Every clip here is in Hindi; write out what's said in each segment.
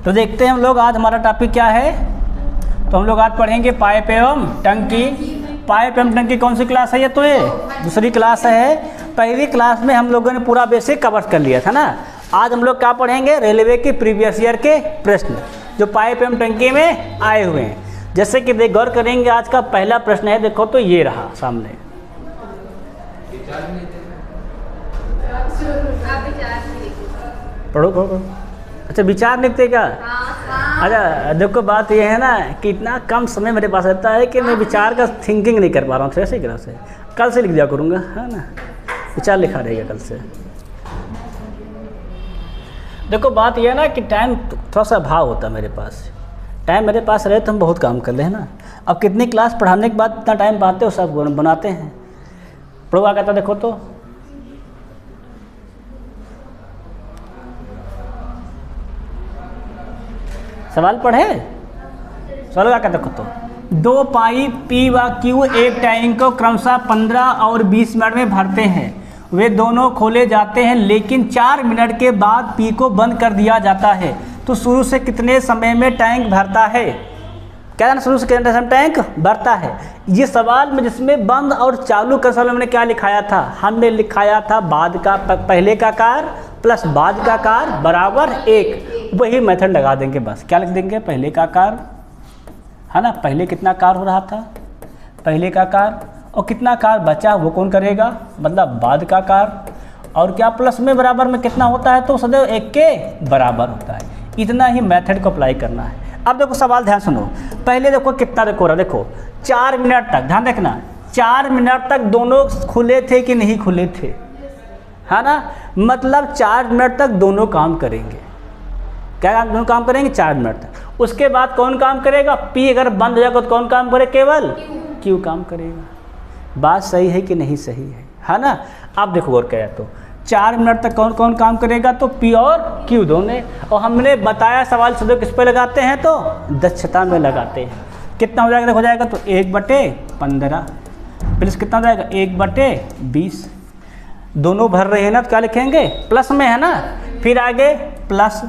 तो देखते हैं हम लोग आज हमारा टॉपिक क्या है। तो हम लोग आज पढ़ेंगे पाइप एवं टंकी। पाइप एवं टंकी कौन सी क्लास है? ये तो ये दूसरी क्लास है। पहली क्लास में हम लोगों ने पूरा बेसिक कवर कर लिया था ना। आज हम लोग क्या पढ़ेंगे? रेलवे के प्रीवियस ईयर के प्रश्न जो पाइप एवं टंकी में आए हुए हैं। जैसे कि देख गौर करेंगे, आज का पहला प्रश्न है, देखो तो ये रहा सामने। पढ़ो पढ़ो। अच्छा, विचार लिखते क्या? अच्छा देखो, बात ये है ना कि इतना कम समय मेरे पास रहता है कि मैं विचार का थिंकिंग नहीं कर पा रहा हूँ ऐसे ही तरह से। कल से लिख दिया करूँगा, है ना, विचार लिखा रहेगा कल से। देखो बात यह है ना कि टाइम थोड़ा सा अभाव होता है मेरे पास। टाइम मेरे पास रहे तो हम बहुत काम कर ले, है ना। अब कितनी क्लास पढ़ाने के बाद इतना टाइम पाते हो, सब बनाते हैं। पढ़ो क्या कहता, देखो तो सवाल पढ़े। सवाल क्या कहता, देखो तो दो पाइप पी व क्यू एक टैंक को क्रमशः 15 और 20 मिनट में भरते हैं। वे दोनों खोले जाते हैं, लेकिन 4 मिनट के बाद पी को बंद कर दिया जाता है। तो शुरू से कितने समय में टैंक भरता है? क्या ना, शुरू से कितने समय टैंक भरता है। ये सवाल में जिसमें बंद और चालू कर सवाल मैंने क्या लिखाया था? हमने लिखाया था बाद का पहले का कार प्लस बाद का कार बराबर 1। वही मेथड लगा देंगे बस। क्या लिख देंगे? पहले का कार, है ना, पहले कितना कार हो रहा था, पहले का कार, और कितना कार बचा वो कौन करेगा, मतलब बाद का कार। और क्या प्लस में बराबर में कितना होता है, तो सदैव 1 के बराबर होता है। इतना ही मेथड को अप्लाई करना है। अब देखो सवाल ध्यान सुनो। पहले देखो कितना देखो रहा, देखो 4 मिनट तक, ध्यान देखना, 4 मिनट तक दोनों खुले थे कि नहीं खुले थे, है ना। मतलब 4 मिनट तक दोनों काम करेंगे। क्या दोनों काम करेंगे? 4 मिनट तक। उसके बाद कौन काम करेगा? पी अगर बंद हो जाएगा तो कौन काम करे? केवल क्यू काम करेगा। बात सही है कि नहीं सही है ना। अब देखो और क्या है, तो 4 मिनट तक कौन कौन काम करेगा? तो पी और क्यू दोनों। और हमने बताया सवाल सदैव किस पे लगाते हैं? तो दक्षता में लगाते हैं। कितना हो जाएगा? देखो हो जाएगा तो 1/15 प्लस कितना हो जाएगा? 1/20। दोनों भर रहे हैं ना, तो क्या लिखेंगे? प्लस में, है ना। फिर आगे प्लस।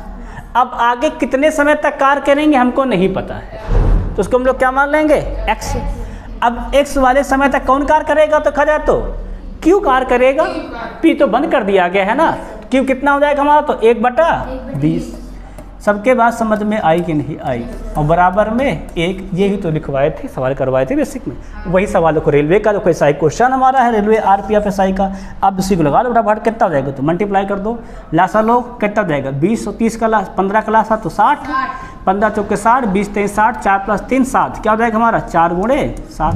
अब आगे कितने समय तक कार्य करेंगे हमको नहीं पता है, तो उसको हम लोग क्या मान लेंगे? x। अब x वाले समय तक कौन कार्य करेगा? तो खा तो क्यू कार्य करेगा। p तो बंद कर दिया गया है ना। क्यू कितना हो जाएगा हमारा? तो 1/20। सबके बात समझ में आई कि नहीं आई? और बराबर में 1। ये ही तो लिखवाए थे, सवाल करवाए थे बेसिक में। वही सवाल देखो रेलवे का, देखो एसआई क्वेश्चन हमारा है, रेलवे आरपीएफ एसआई का। अब इसी को लगा लो फटाफट। कितना हो जाएगा? तो मल्टीप्लाई कर दो, लासा लो, कितना हो जाएगा? 20 और 30 का लास, 15 का लासा तो 60, 15 चौके 60, 20 3 60, 4 + 3 7। क्या हो जाएगा हमारा? 4 × 7।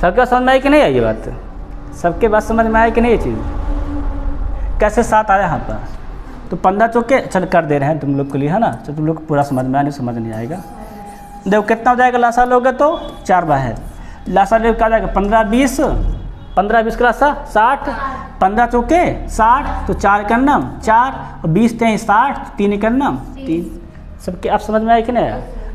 सबके समझ में आई कि नहीं आई ये बात? सबके बात समझ में आया कि नहीं ये चीज़? कैसे 7 आया यहाँ पर? तो 15 चौके चल कर दे रहे हैं तुम लोग के लिए, है ना। तो तुम लोग को पूरा समझ में आया, नहीं समझ नहीं आएगा। देखो कितना हो जाएगा लासा लोगे तो 4 बाहर। लासा लोग क्या हो जाएगा? 15 20, 15 20 का लासा 60, 15 चौके 60, तो 4 का नाम 4, और 20 3 60, 3 का नाम 3। सबके आप समझ में आया कि नहीं?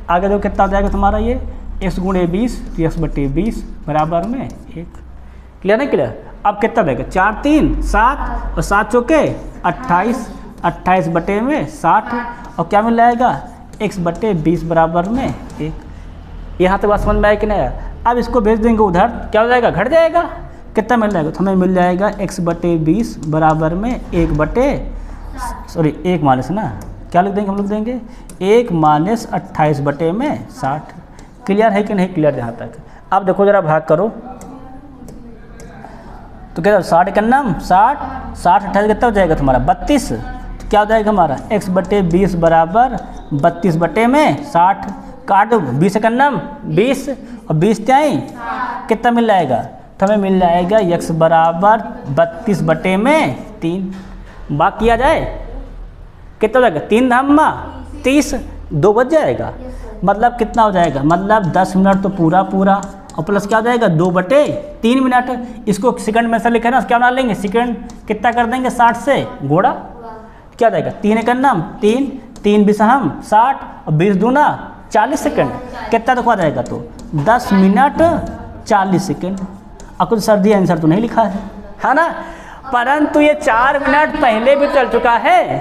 आगे देखो कितना हो जाएगा तुम्हारा ये x × 20, तो x/20 बराबर में 1। क्लियर नहीं? क्लियर। अब कितना देगा? 4 3 7 और 7 चौके 28, 28/60, और क्या मिल जाएगा? x/20 बराबर में 1। यहाँ तक बात समझ में आया कि नहीं? अब इसको भेज देंगे उधर, क्या हो जाएगा? घट जाएगा। कितना मिल जाएगा? तो हमें मिल जाएगा x/20 बराबर में 1 माइनस ना, क्या लिख देंगे हम लोग? देंगे 1 - 28/60। क्लियर है कि नहीं क्लियर यहाँ तक? अब देखो जरा भाग करो, तो क्या 60 का नाम 60, 60 28 कितना हो जाएगा तुम्हारा? 32। तो क्या हो जाएगा हमारा? x/20 बराबर 32/60। काट 20 का नाम 20, और 20 त्याई कितना मिल जाएगा? तो हमें मिल जाएगा x बराबर 32/3। बाकी आ जाए कितना हो जाएगा? 3 धामा 30, 2 बच जाएगा। मतलब कितना हो जाएगा? मतलब 10 मिनट तो पूरा और प्लस क्या हो जाएगा? 2/3 मिनट। इसको सेकंड में से लिखे ना, क्या बना लेंगे? सेकंड कितना कर देंगे? 60 से घोड़ा, क्या हो जाएगा? 3 का नाम 3, 3 20 हम 60, और 20 दूना 40 सेकंड। कितना तो आ जाएगा? तो 10 मिनट 40 सेकंड। अब कुछ सर दिया आंसर तो नहीं लिखा है ना, परंतु ये 4 मिनट पहले भी चल चुका है।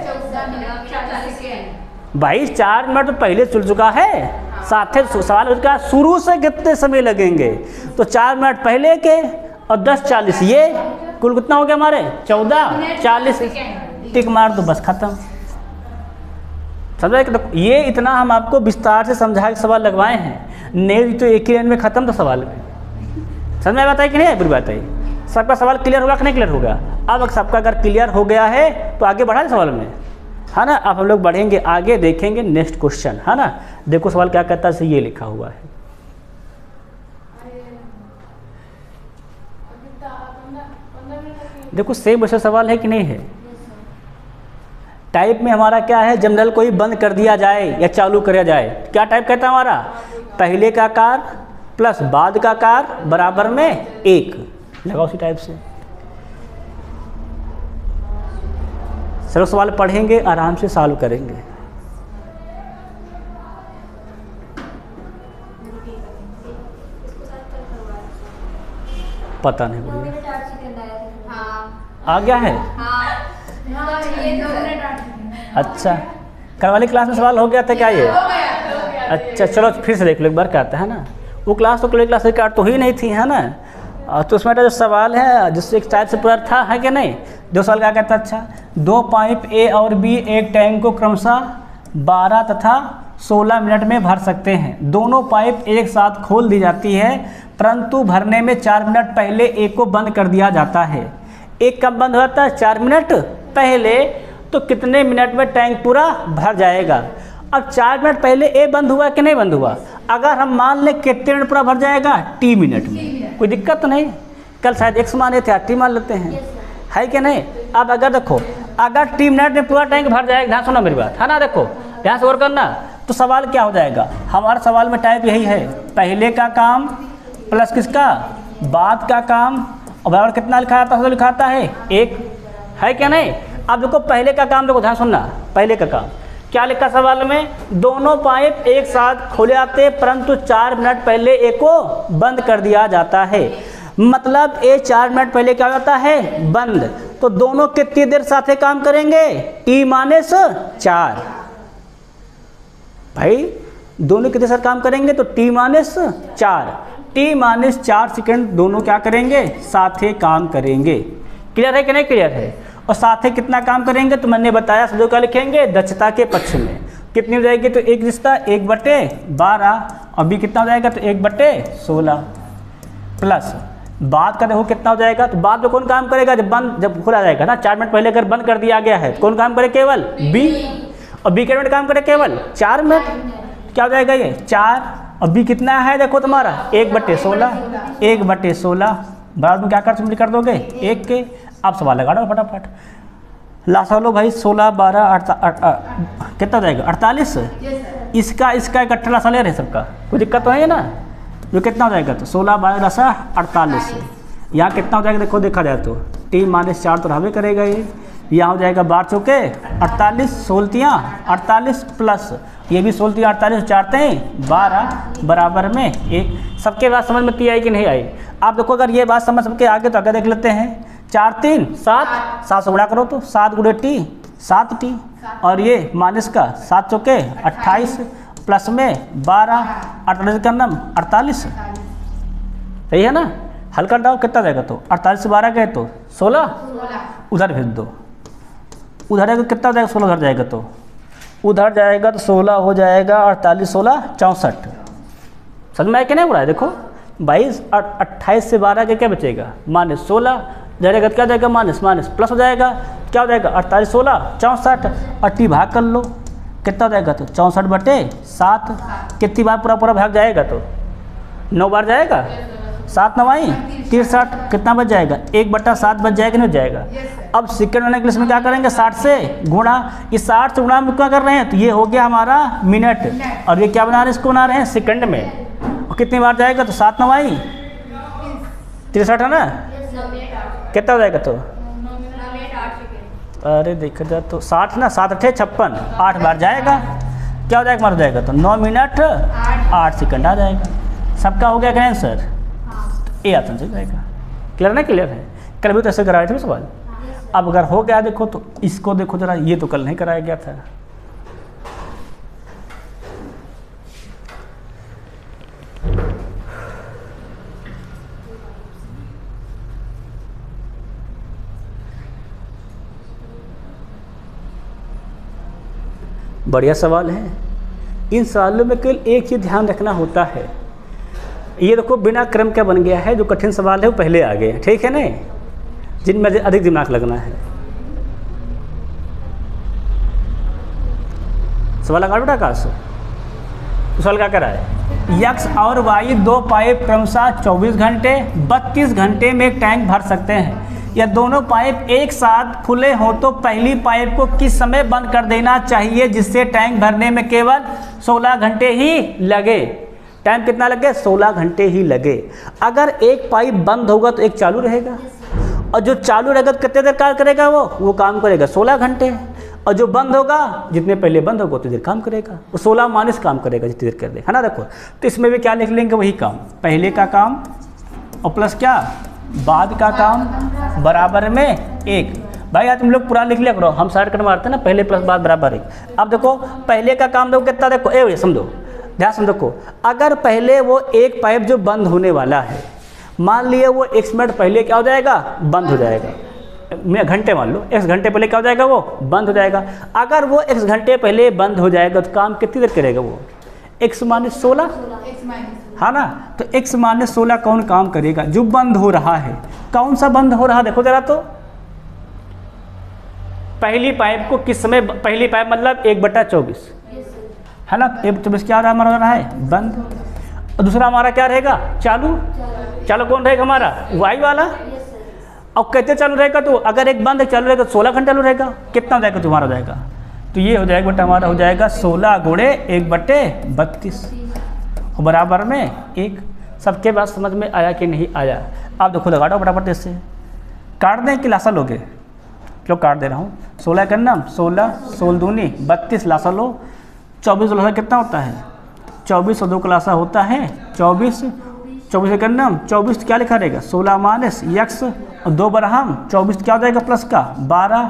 भाई 4 मिनट तो पहले चल चुका है, साथ ही सवाल उसका शुरू से कितने समय लगेंगे, तो 4 मिनट पहले के और 10:40 ये कुल कितना हो गया हमारे 14:40, टिक मार दो बस खत्म। समझा कि ये इतना हम आपको विस्तार से समझा के सवाल लगवाए हैं, नहीं तो एक ही लाइन में ख़त्म था सवाल में। समझ में बात है कि नहीं है? पूरी बात है, सबका सवाल क्लियर होगा कि नहीं क्लियर होगा? अब सबका अगर क्लियर हो गया है तो आगे बढ़ा सवाल में, है ना। अब हम लोग बढ़ेंगे आगे, देखेंगे नेक्स्ट क्वेश्चन, है ना। देखो सवाल क्या कहता है, ये लिखा हुआ है। देखो सेम वैसा सवाल है कि नहीं है। टाइप में हमारा क्या है, जब नल को ही बंद कर दिया जाए या चालू किया जाए, क्या टाइप कहता है हमारा, पहले का कार प्लस बाद का कार बराबर में 1 लगाओ उसी टाइप से। चलो सवाल पढ़ेंगे, आराम से सॉल्व करेंगे। पता नहीं भैया आ गया है। अच्छा, कल वाली क्लास में सवाल हो गया था क्या ये? अच्छा चलो फिर से देख लो एक बार क्या आता है ना। वो क्लास तो कल क्लास रिकॉर्ड तो ही नहीं थी, है ना। तो उसमें जो सवाल है जिससे एक टाइप से पूरा था, है कि नहीं। दो सवाल क्या कहता है, अच्छा 2 पाइप ए और बी एक टैंक को क्रमशः 12 तथा 16 मिनट में भर सकते हैं। दोनों पाइप एक साथ खोल दी जाती है, परंतु भरने में 4 मिनट पहले एक को बंद कर दिया जाता है। एक कब बंद होता है, 4 मिनट पहले, तो कितने मिनट में टैंक पूरा भर जाएगा। अब 4 मिनट पहले ए बंद हुआ कि नहीं बंद हुआ, अगर हम मान लें कितने मिनट पूरा भर जाएगा, टी मिनट में, कोई दिक्कत तो नहीं। कल शायद x माने थे, टी मान लेते हैं, है कि नहीं। अब अगर देखो, अगर टी मिनट में पूरा टैंक भर जाएगा, ध्यान सुनो मेरी बात, है ना। देखो ध्यान से गौर करना, तो सवाल क्या हो जाएगा, हमारा सवाल में टाइप यही है, पहले का काम प्लस किसका, बाद का काम, और बराबर कितना लिखा आता है, तो लिखाता है 1, है क्या नहीं। अब देखो पहले का काम, देखो ध्यान सुनना, पहले का काम क्या लिखा सवाल में, दोनों पाइप एक साथ खोले जाते हैं, परंतु 4 मिनट पहले एक को बंद कर दिया जाता है। मतलब ए 4 मिनट पहले क्या होता है, बंद। तो दोनों कितनी देर साथ काम करेंगे, t-4। भाई दोनों कितने साथ काम करेंगे, तो t-4, t-4 सेकंड दोनों क्या करेंगे, साथ काम करेंगे। क्लियर है कि नहीं क्लियर है। और साथ ही कितना काम करेंगे, तो मैंने बताया सब क्या लिखेंगे, दक्षता के पक्ष में कितनी हो जाएगी, तो एक रिश्ता 1/12, और बी कितना हो जाएगा, तो 1/16 प्लस बाद का देखो कितना हो जाएगा, तो बाद में कौन काम करेगा, जब खुला जाएगा ना, 4 मिनट पहले अगर बंद कर दिया गया है तो कौन काम करे, केवल बी, और बी के मिनट काम करे केवल 4 मिनट, क्या हो जाएगा ये 4, और बी कितना है देखो तुम्हारा 1/16 बाद में क्या कर दोगे 1 के। आप सवाल लगा दो फटाफट, लासा लो भाई, 16 12 कितना हो जाएगा 48। इसका इकट्ठा लासा ले रहे सबका, कोई दिक्कत तो है ना। जो कितना हो जाएगा, तो 16 12 लासा 48। यहाँ कितना हो जाएगा देखो, देखा जाए तो t-4 तो रहबे करेगा ये, यहाँ हो जाएगा 12 चौके 48, 16 48 प्लस ये भी 16 48, 4 12 बराबर में 1। सबके बात समझ में आई कि नहीं आई। आप देखो अगर ये बात समझ सबके आगे, तो आगे देख लेते हैं, 4 3 7 से गुणा करो तो 7 × t 7t, और ये माइनस का 7 चौके 28 प्लस में 12 48 का नाम 48, सही है ना। हल कर दो कितना जाएगा, तो 48 से 12 गए तो 16, उधर भेज दो, उधर जाएगा कितना जाएगा, 16 उधर जाएगा, तो उधर जाएगा तो 16 हो जाएगा, 48 16 64। समझ में आया कि नहीं बुरा है। देखो 22 और 28 से 12 के क्या बचेगा, -16 जाएगा, क्या जाएगा माइनस प्लस हो जाएगा, क्या हो जाएगा 48 16 64, और टी भाग कर लो कितना हो जाएगा, तो 64/7। कितनी बार पूरा भाग जाएगा, तो 9 बार जाएगा, 7 9 63, कितना बच जाएगा 1/7 बच जाएगा, नहीं बच जाएगा। अब सेकंड होने के लिए इसमें क्या करेंगे, 60 से गुणा, इस 60 से गुणा में क्या कर रहे हैं, तो ये हो गया हमारा मिनट, और ये क्या बना रहे हैं, इसको बना रहे हैं सेकंड में। और कितनी बार जाएगा, तो 7 9 63 है ना, कितना हो जाएगा, तो अरे देखा जाए तो 60 ना, 7 8 56, 8 बार जाएगा, क्या हो जाएगा, मार जाएगा, तो 9 मिनट 8 सेकंड आ जाएगा। सबका हो गया क्या आंसर, ए ऑप्शन से जाएगा। क्लियर ना, क्लियर है। कल भी तो ऐसे कराए थे सवाल। अब अगर हो गया देखो, तो इसको देखो जरा, ये तो कल नहीं कराया गया था, बढ़िया सवाल है। इन सवालों में केवल एक चीज़ ध्यान रखना होता है, ये देखो बिना क्रम का बन गया है, जो कठिन सवाल है वो पहले आ गए, ठीक है ना, जिनमें अधिक दिमाग लगना है। सवाल लगा बेटा आकाश, सवाल क्या कर रहा है, यक्स और वाई दो पाइप क्रमशः 24 घंटे 32 घंटे में एक टैंक भर सकते हैं। या दोनों पाइप एक साथ खुले हो तो पहली पाइप को किस समय बंद कर देना चाहिए जिससे टैंक भरने में केवल 16 घंटे ही लगे। टाइम कितना लगे, 16 घंटे ही लगे। अगर एक पाइप बंद होगा तो एक चालू रहेगा, और जो चालू रहेगा तो कितने देर कार्य करेगा, वो काम करेगा 16 घंटे, और जो बंद होगा जितने पहले बंद होगा उतनी देर काम करेगा, वो 16 माइनस काम करेगा जितनी देर कर दे, है ना। देखो तो इसमें भी क्या लिख लेंगे, वही काम, पहले का काम और प्लस क्या, बाद का काम बराबर में 1। भाई आज तुम लोग पूरा लिख लिया करो, हम शॉर्टकट मारते हैं ना, पहले प्लस बाद बराबर 1। अब देखो पहले का काम देखो कितना, देखो ए समझो, ध्यान समझो को, अगर पहले वो एक पाइप जो बंद होने वाला है, मान लिया वो x मिनट पहले क्या हो जाएगा, बंद हो जाएगा, मैं घंटे मान लो, x घंटे पहले क्या हो जाएगा, वो बंद हो जाएगा। अगर वो x घंटे पहले बंद हो जाएगा तो काम कितनी देर करेगा, वो x माइनस 16, हाँ ना। तो x माइनस 16 कौन काम करेगा, जो बंद हो रहा है। कौन सा बंद हो रहा, देखो जरा तो, पहली पाइप को किस समय, पहली पाइप मतलब 1/24, है ना, 1/24 क्या हो रहा है, बंद। और दूसरा हमारा क्या रहेगा, चालू। चालू कौन रहेगा हमारा, वाई वाला। और कैसे चालू रहेगा, तो अगर एक बंद चालू रहेगा तो 16 घंटा चालू रहेगा, कितना हो जाएगा तुम्हारा हो जाएगा, तो ये हो जाएगा बेटा हमारा हो जाएगा 16 गुणे 1/32 बराबर में 1। सबके बात समझ में आया कि नहीं आया। आप देखो लगा दो फटाफट, इससे काट दें कि लासा लोगे, चलो काट दे रहा हूँ। 16 का नाम 16, 16 दूनी 32, लासा लो। 24 लासा कितना होता है, 24 और 2 का लासा होता है 24। 24 का नाम 24 क्या लिखा रहेगा, 16 माइनस यक्स और 2 बराहम 24 क्या हो जाएगा प्लस का 12,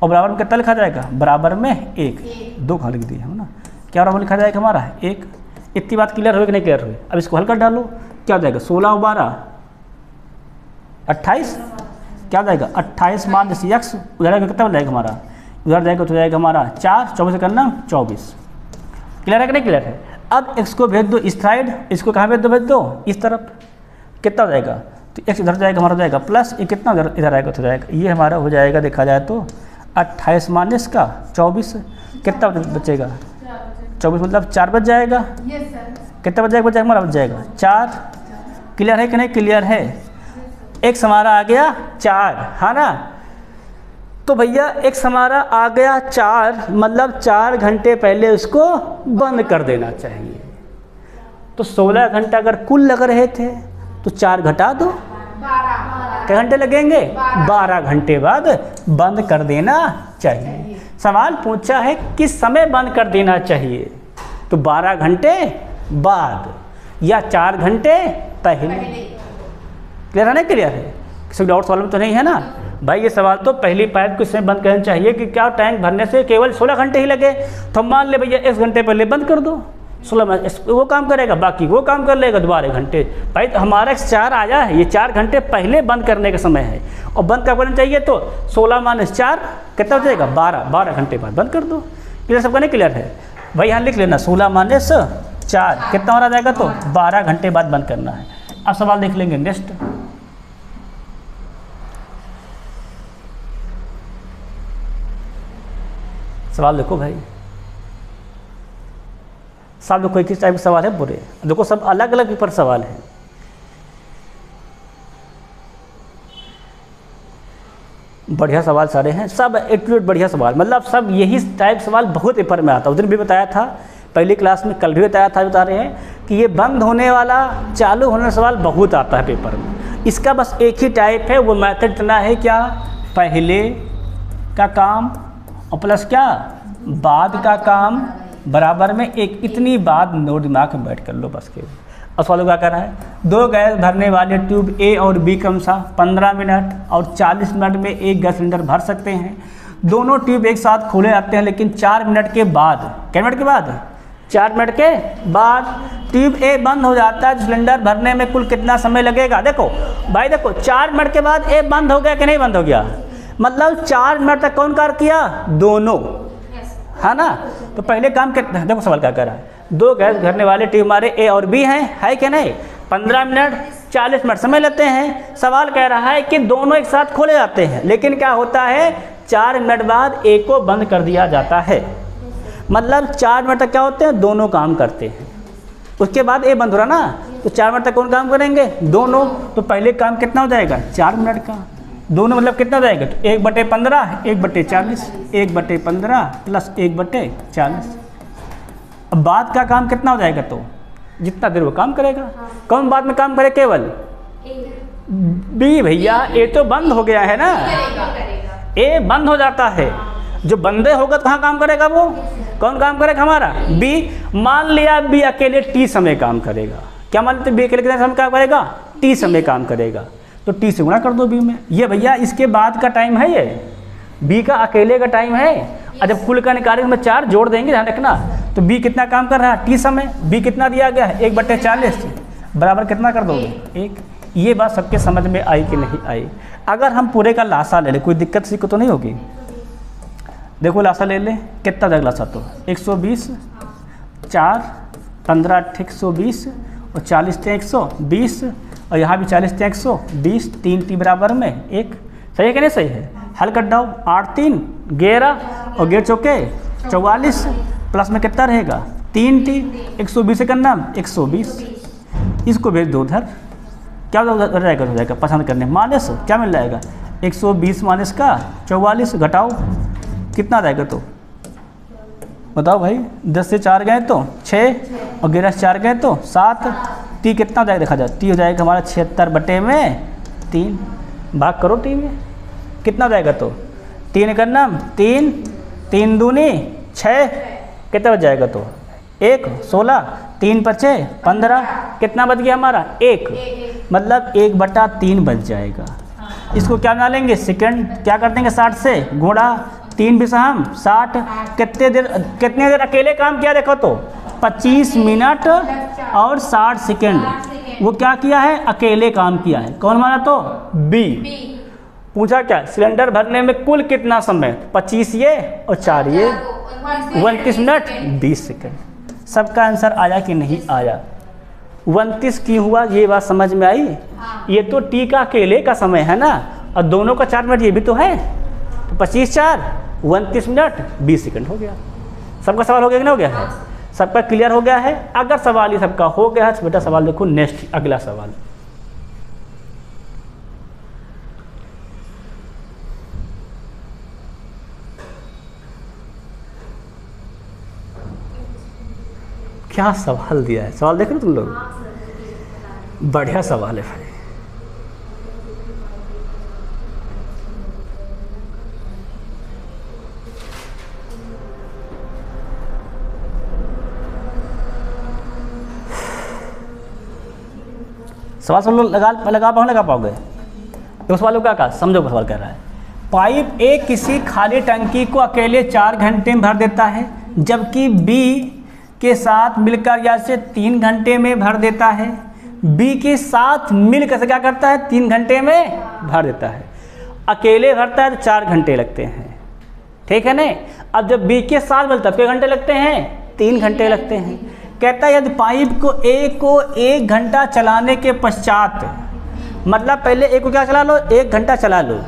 और बराबर में कितना लिखा जाएगा, बराबर में 1। 2 कहाँ लिख दिए है ना, क्या बराबर लिखा जाएगा हमारा 1। इतनी बात क्लियर हुई कि नहीं क्लियर हुई। अब इसको हल कर डालो, क्या हो जाएगा 16 और 12 28, क्या हो जाएगा 28 माइनस यक्स, उधर कितना हो जाएगा हमारा, उधर जाएगा तो जाएगा हमारा 4, 24 का नाम 24। क्लियर है कि नहीं क्लियर है। अब x को भेज दो इस साइड, इसको कहाँ भेज दो इस तरफ, कितना हो जाएगा, तो x इधर जाएगा हमारा हो जाएगा प्लस, ये कितना इधर आएगा तो जाएगा, ये हमारा हो जाएगा देखा जाए तो 28 माइनस का 24, कितना बचेगा 24 मतलब 4 बच जाएगा, कितना बच जाएगा हमारा बच जाएगा 4। क्लियर है कि नहीं क्लियर है। x हमारा आ गया 4, है ना। तो भैया x हमारा आ गया 4, मतलब 4 घंटे पहले उसको बंद कर देना चाहिए। तो 16 घंटा अगर कुल लग रहे थे तो 4 घटा दो, कितने घंटे लगेंगे, 12 घंटे बाद बंद कर देना चाहिए। सवाल पूछा है किस समय बंद कर देना चाहिए, तो 12 घंटे बाद या 4 घंटे पहले। क्लियर है ना क्लियर है, किसी डाउट सवाल में तो नहीं है ना भाई। ये सवाल तो पहली पाइप को इसमें बंद करना चाहिए कि क्या टैंक भरने से केवल 16 घंटे ही लगे, तो मान ले भैया 1 घंटे पहले बंद कर दो, 16 वो काम करेगा, बाकी वो काम कर लेगा 12 घंटे। भाई हमारा 4 आया है, ये 4 घंटे पहले बंद करने का समय है, और बंद कब करना चाहिए, तो 16 माइनस 4 कितना हो जाएगा 12 घंटे बाद बंद कर दो। क्लियर सबका नहीं क्लियर है भाई, यहाँ लिख लेना 16 माइनस 4 कितना हो जाएगा, तो 12 घंटे बाद बंद करना है। अब सवाल देख लेंगे नेक्स्ट। सवाल देखो भाई, सब देखो किस टाइप के सवाल है पूरे, देखो सब अलग अलग पेपर सवाल है। बढ़िया सवाल सारे हैं, सब एटूट बढ़िया सवाल, मतलब सब यही टाइप सवाल बहुत पेपर में आता है। उस दिन भी बताया था पहली क्लास में, कल भी बताया था, बता रहे हैं कि ये बंद होने वाला चालू होने सवाल बहुत आता है पेपर में। इसका बस एक ही टाइप है, वो मेथड इतना है क्या, पहले का काम और प्लस क्या बाद का काम बराबर में 1। इतनी बात नोट दिमाग में बैठ कर लो बस के। अब सवाल क्या कर रहा है, 2 गैस भरने वाले ट्यूब ए और बी क्रमशः 15 मिनट और 40 मिनट में एक गैस सिलेंडर भर सकते हैं। दोनों ट्यूब एक साथ खोले जाते हैं, लेकिन 4 मिनट के बाद, क्या मिनट के बाद, 4 मिनट के बाद ट्यूब ए बंद हो जाता है। सिलेंडर भरने में कुल कितना समय लगेगा। देखो भाई देखो 4 मिनट के बाद ए बंद हो गया कि नहीं बंद हो गया, मतलब 4 मिनट तक कौन कार्य किया, दोनों, है ना। तो पहले काम कितना, देखो सवाल क्या कर रहा है, दो गैस भरने वाले ट्यूब हमारे ए और बी हैं, है कि नहीं। 15 मिनट 40 मिनट समय लेते हैं। सवाल कह रहा है कि दोनों एक साथ खोले जाते हैं, लेकिन क्या होता है 4 मिनट बाद ए को बंद कर दिया जाता है। मतलब 4 मिनट तक क्या होते हैं, दोनों काम करते हैं। उसके बाद ए बंद हो रहा ना, तो 4 मिनट तक कौन काम करेंगे, दोनों। तो पहले काम कितना हो जाएगा 4 मिनट का, दोनों मतलब कितना हो जाएगा, तो 1/15 1/40, 1/15 प्लस 1/40। अब बाद का काम कितना हो जाएगा, तो जितना देर वो काम करेगा। कौन बाद में काम करे, केवल बी भैया, ए तो बंद हो गया है ना, ए बंद हो जाता है। जो बंदे होगा तो कहाँ काम करेगा, वो कौन काम करेगा हमारा, बी। मान लिया बी अकेले टी समय काम करेगा, क्या मान लेते, बी अकेले कितने समय काम करेगा, टी समय काम करेगा। तो टी से गुणा कर दो बी में। ये भैया इसके बाद का टाइम है, ये बी का अकेले का टाइम है। और जब कुल का निकालेंगे में 4 जोड़ देंगे, ध्यान रखना। तो बी कितना काम कर रहा है, टी समय। बी कितना दिया गया है, 1/40 बराबर कितना कर दोगे, 1। ये बात सबके समझ में आई कि नहीं आई। अगर हम पूरे का लासा ले लें, कोई दिक्कत सी को तो नहीं होगी। देखो लासा ले लें, कितना जाएगा लासा, तो 120, 4 15 120 और 40 × 120 और यहाँ भी 40 × 120, 3 टी बराबर में 1। सही है कि नहीं सही है। हल कर दो, 8 3 11 और 11 चौके 44 प्लस में कितना रहेगा 3 टी, 120 से करना 120। इसको भेज दो उधर, क्या हो जाएगा पसंद करने, माइनस क्या मिल जाएगा 120 माइनस का 44 घटाओ कितना जाएगा, तो बताओ भाई। 10 से 4 गए तो 6 और 11 से 4 गए तो 7। टी कितना जाएगा देखा जाए, टी हो जाएगा हमारा 76/3। भाग करो टी में, कितना जाएगा, तो 3 करना 3 3 दूनी 6, कितना बच जाएगा, तो 1 16 3 × 6 15, कितना बच गया हमारा 1, मतलब 1/3 बच जाएगा। इसको क्या बना लेंगे सेकंड, क्या कर देंगे 60 से गुणा 3 भी हम 60। कितने देर अकेले काम किया देखो, तो 25 मिनट और 60 सेकंड वो क्या किया है, अकेले काम किया है। कौन माना, तो बी। पूछा क्या, सिलेंडर भरने में कुल कितना समय, 25 ये और 4 ये, 29 मिनट 20 सेकंड। सबका आंसर आया कि नहीं आया, 29 क्यों हुआ, ये बात समझ में आई। ये तो टी का अकेले का समय है ना, और दोनों का 4 मिनट ये भी तो है, तो 25 4 29 मिनट 20 सेकंड हो गया। सबका सवाल हो गया कि नहीं हो गया है, सबका क्लियर हो गया है। अगर सवाल ये सबका हो गया है तो बेटा सवाल देखो नेक्स्ट, अगला सवाल। क्या सवाल दिया है, सवाल देख रहे हो तुम लोग, बढ़िया सवाल है भाई। सवाल सब लोग लगा पाओगे। तो सवाल क्या कहा, समझो सवाल कह रहा है। पाइप ए किसी खाली टंकी को अकेले 4 घंटे में भर देता है, जबकि बी के साथ मिलकर या से 3 घंटे में भर देता है। बी के साथ मिलकर से क्या करता है, 3 घंटे में भर देता है। अकेले भरता है तो 4 घंटे लगते हैं, ठीक है ना। अब जब बी के साथ मिलता है कितने घंटे लगते हैं, 3 घंटे लगते हैं। कहता है यदि पाइप को ए को 1 घंटा चलाने के पश्चात, मतलब पहले ए को क्या चला लो, 1 घंटा चला लो,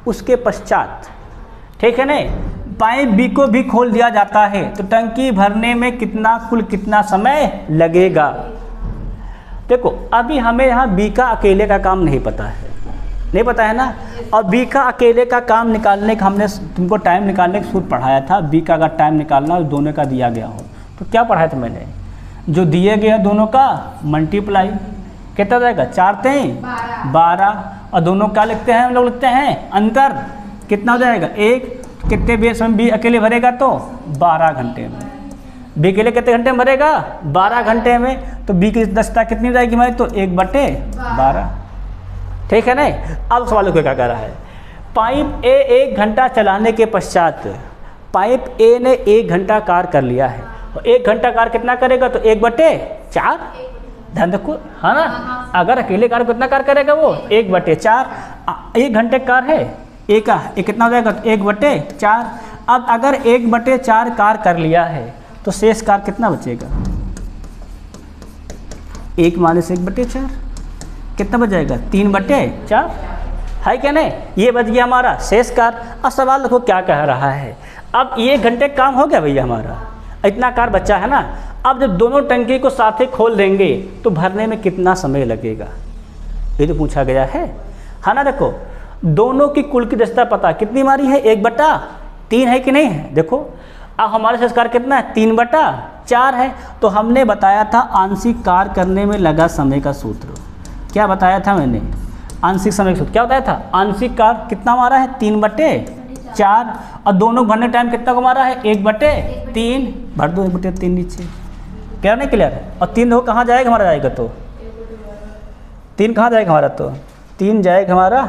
उसके पश्चात, ठीक है ना, पाइप बी को भी खोल दिया जाता है, तो टंकी भरने में कुल कितना समय लगेगा। देखो अभी हमें यहाँ बी का अकेले का काम नहीं पता है ना, और बी का अकेले का काम निकालने का हमने तुमको टाइम निकालने का सूत्र पढ़ाया था। बी का अगर टाइम निकालना हो दोनों का दिया गया हो तो क्या पढ़ाया था मैंने, जो दिए गए दोनों का मल्टीप्लाई, कितना जाएगा 4 × 12 और दोनों क्या लिखते हैं हम लोग, लिखते हैं अंतर, कितना हो जाएगा 1। कितने भी समय बी अकेले भरेगा, तो 12 घंटे में। बी के लिए कितने घंटे में भरेगा, 12 घंटे में। तो बी की दक्षता कितनी हो जाएगी हमारी, तो 1/12, ठीक है ना। अब सवाल को क्या कह रहा है, पाइप ए 1 घंटा चलाने के पश्चात पाइप ए ने 1 घंटा कार्य कर लिया है, और 1 घंटा कार्य कितना करेगा, तो 1/4। ध्यान रखो, है ना। अगर अकेले कार्य कितना कार्य करेगा, वो 1/4। 1 घंटे कार्य है ए का, कितना हो जाएगा, तो 1/4। अब अगर 1/4 कार कर लिया है तो शेष कार कितना बचेगा? 1 - 1/4 कितना बच जाएगा? 3/4 है क्या नहीं? ये बच गया हमारा शेष कार। अब सवाल देखो क्या कह रहा है। अब ये घंटे काम हो गया भैया, हमारा इतना कार बचा है ना। अब जब दोनों टंकी को साथ ही खोल देंगे तो भरने में कितना समय लगेगा, ये तो पूछा गया है ना। देखो दोनों की कुल की दस्ता पता कितनी हमारी है? 1/3 है कि नहीं है? देखो अब हमारे शेष कार कितना है? 3/4 है। तो हमने बताया था आंशिक कार करने में लगा समय का सूत्र। क्या बताया था मैंने? आंशिक समय का सूत्र क्या बताया था? आंशिक कार कितना हमारा है? 3/4 और दोनों भरने टाइम कितना हमारा है? 1/3 भर दो, 1/3 नीचे। क्लियर नहीं? क्लियर है। और 3 देखो कहाँ जाएगा हमारा? जाएगा तो 3 कहाँ जाएगा हमारा? तो 3 जाएगा हमारा,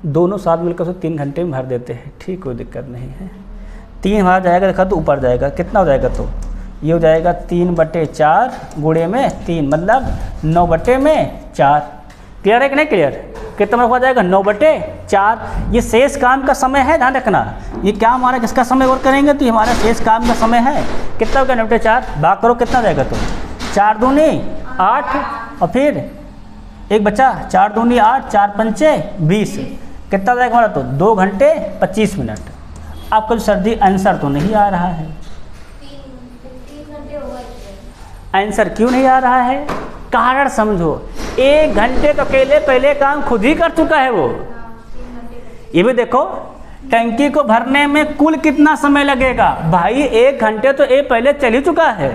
दोनों साथ मिलकर उसको 3 घंटे में भर देते हैं। ठीक, कोई दिक्कत नहीं है। 3 हमारा जाएगा, देखा तो ऊपर जाएगा, कितना हो जाएगा? तो ये हो जाएगा 3/4 गुणे में 3 मतलब 9/4। क्लियर है कि नहीं? क्लियर। कितना हो जाएगा? 9/4। ये शेष काम का समय है, ध्यान रखना। ये क्या हमारा किसका समय और करेंगे तो हमारा शेष काम का समय है। कितना हो गया? 9/4 भाग करो, कितना जाएगा? तो 4 दूनी 8 और फिर 1 बचा, 4 दूनी 8, 4 पंचे 20। कितना जाएगा हमारा? तो 2 घंटे 25 मिनट। आपका सर्दी आंसर तो नहीं आ रहा है। आंसर क्यों नहीं आ रहा है? कारण समझो। 1 घंटे तो अकेले पहले काम खुद ही कर चुका है वो। ये भी देखो टंकी को भरने में कुल कितना समय लगेगा भाई? 1 घंटे तो ये पहले चल ही चुका है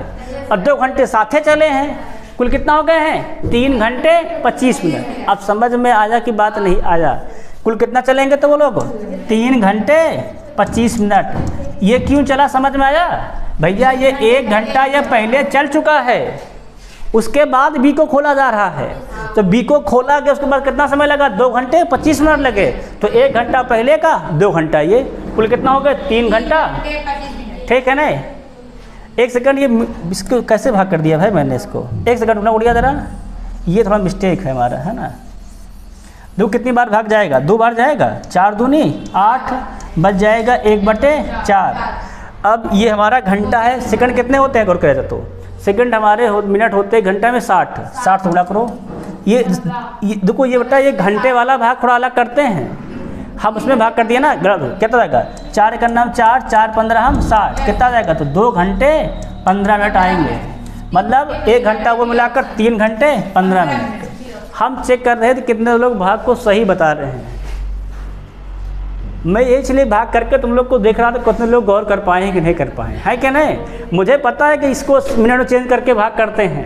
और 2 घंटे साथे चले हैं, कुल कितना हो गए हैं? 3 घंटे 25 मिनट। अब समझ में आया कि बात नहीं आया? कुल कितना चलेंगे तो वो लोग? 3 घंटे 25 मिनट। ये क्यों चला समझ में आया भैया? ये 1 घंटा या पहले चल चुका है, उसके बाद बी को खोला जा रहा है। तो बी को खोला गया, उसके बाद कितना समय लगा? 2 घंटे 25 मिनट लगे। तो 1 घंटा पहले का, 2 घंटा ये, कुल कितना हो गया? 3 घंटा। ठीक है ना? 1 सेकंड, ये इसको कैसे भाग कर दिया भाई मैंने इसको? 1 सेकंड उड़ा उड़िया जरा, ये थोड़ा मिस्टेक है हमारा, है ना। 2 कितनी बार भाग जाएगा? 2 बार जाएगा। 4 दूनी 8 बच जाएगा 1/4। अब ये हमारा घंटा है। सेकंड कितने होते हैं? गौर करें तो सेकंड हमारे मिनट होते हैं घंटा में 60 थोड़ा करो। ये देखो, ये बेटा ये घंटे वाला भाग थोड़ा अलग करते हैं हम, उसमें भाग कर दिया ना। कितना जाएगा? 4 का नाम 4, 4 15 हम 60। कितना जाएगा? तो 2 घंटे 15 मिनट आएंगे। मतलब 1 घंटा वो मिलाकर 3 घंटे 15 मिनट। हम चेक कर रहे हैं कि कितने लोग भाग को सही बता रहे हैं। मैं ये इसलिए भाग करके तुम लोग को देख रहा था कितने लोग गौर कर पाए हैं कि नहीं कर पाए, है क्या नहीं? मुझे पता है कि इसको मिनट में चेंज करके भाग करते हैं,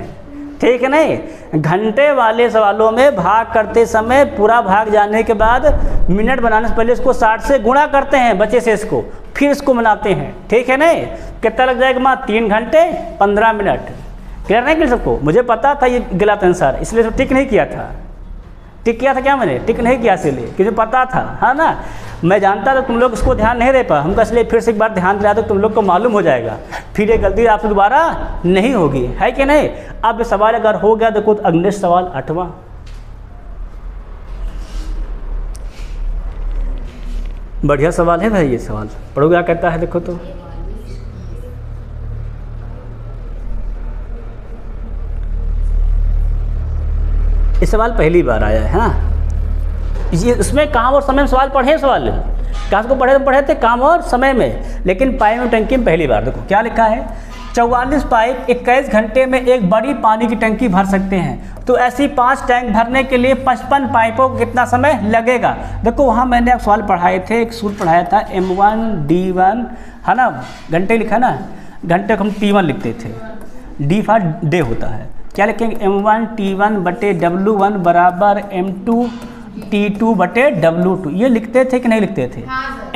ठीक है नहीं? घंटे वाले सवालों में भाग करते समय पूरा भाग जाने के बाद मिनट बनाने से पहले इसको 60 से गुणा करते हैं बचे से इसको, फिर इसको बनाते हैं, ठीक है नहीं? कितना लग जाएगा माँ? 3 घंटे 15 मिनट। क्लियर नहीं कर सबको? मुझे पता था ये गलत आंसर, इसलिए तो टिक नहीं किया था। टिक किया था क्या मैंने? टिक नहीं किया इसलिए क्योंकि पता था, है ना। मैं जानता था तुम लोग इसको ध्यान नहीं दे पा, हमको इसलिए फिर से एक बार ध्यान दिला दो, तुम लोग को मालूम हो जाएगा, फिर ये गलती आपसे दोबारा नहीं होगी, है कि नहीं? अब ये सवाल अगर हो गया देखो, तो अगले सवाल 8वां। बढ़िया सवाल है भाई, ये सवाल पढ़ो क्या कहता है, देखो तो। ये सवाल पहली बार आया है, हाँ। ये इसमें काम और समय में सवाल पढ़े, सवाल कहाँ को पढ़े थे? काम और समय में। लेकिन पाइप में टंकी में पहली बार देखो क्या लिखा है। 44 पाइप 21 घंटे में एक बड़ी पानी की टंकी भर सकते हैं, तो ऐसी 5 टैंक भरने के लिए 55 पाइपों को कितना समय लगेगा? देखो वहाँ मैंने आप सवाल पढ़ाए थे, एक सूत्र पढ़ाया था M1 D1, है ना। घंटे लिखा ना, घंटे को हम T1 लिखते थे, D फॉर डे होता है। क्या लिखेंगे? M1 T1 बटे W1 बराबर M2 T2 बटे W2। ये लिखते थे कि नहीं लिखते थे?